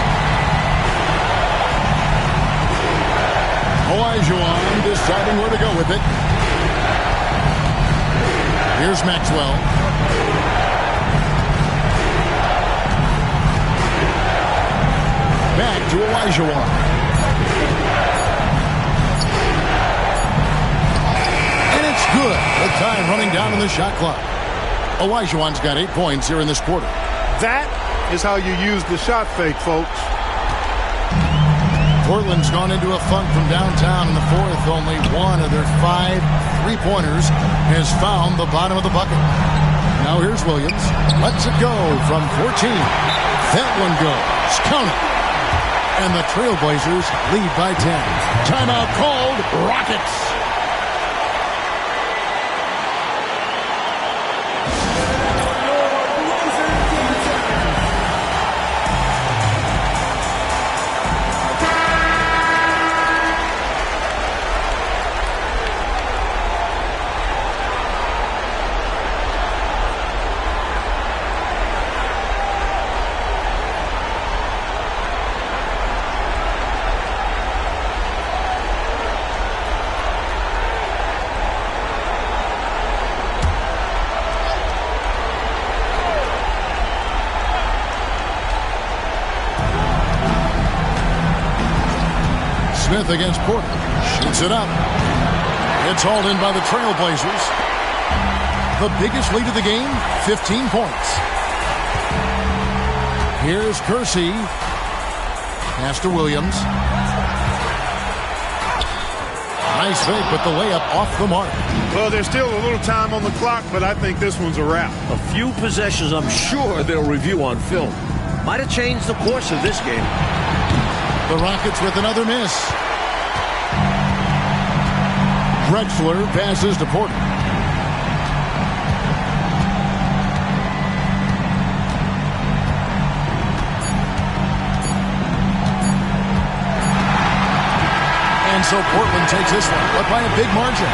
A: Olajuwon deciding where to go with it. Here's Maxwell. Back to Olajuwon. And it's good. The time running down in the shot clock. Olajuwon's got 8 points here in this quarter.
B: That is how you use the shot fake, folks.
A: Portland's gone into a funk from downtown in the fourth. Only one of their 5 3-pointers has found the bottom of the bucket. Now here's Williams. Lets it go from 14. That one goes. Count it. And the Trailblazers lead by 10. Timeout called. Rockets. Smith against Porter. Shoots it up. It's hauled in by the Trailblazers. The biggest lead of the game, 15 points. Here's Kersey. Pass to Williams. Nice fake, but the layup off the mark.
B: Well, there's still a little time on the clock, but I think this one's a wrap.
C: A few possessions I'm sure they'll review on film. Might have changed the course of this game.
A: The Rockets with another miss. Drexler passes to Porter. so Portland takes this one, but by a big margin.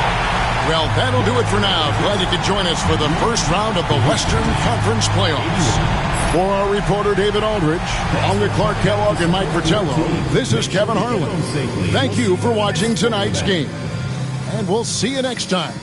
A: Well, that'll do it for now. Glad you could join us for the first round of the Western Conference playoffs. For our reporter, David Aldridge, along with Clark Kellogg and Mike Fratello, this is Kevin Harlan. Thank you for watching tonight's game, and we'll see you next time.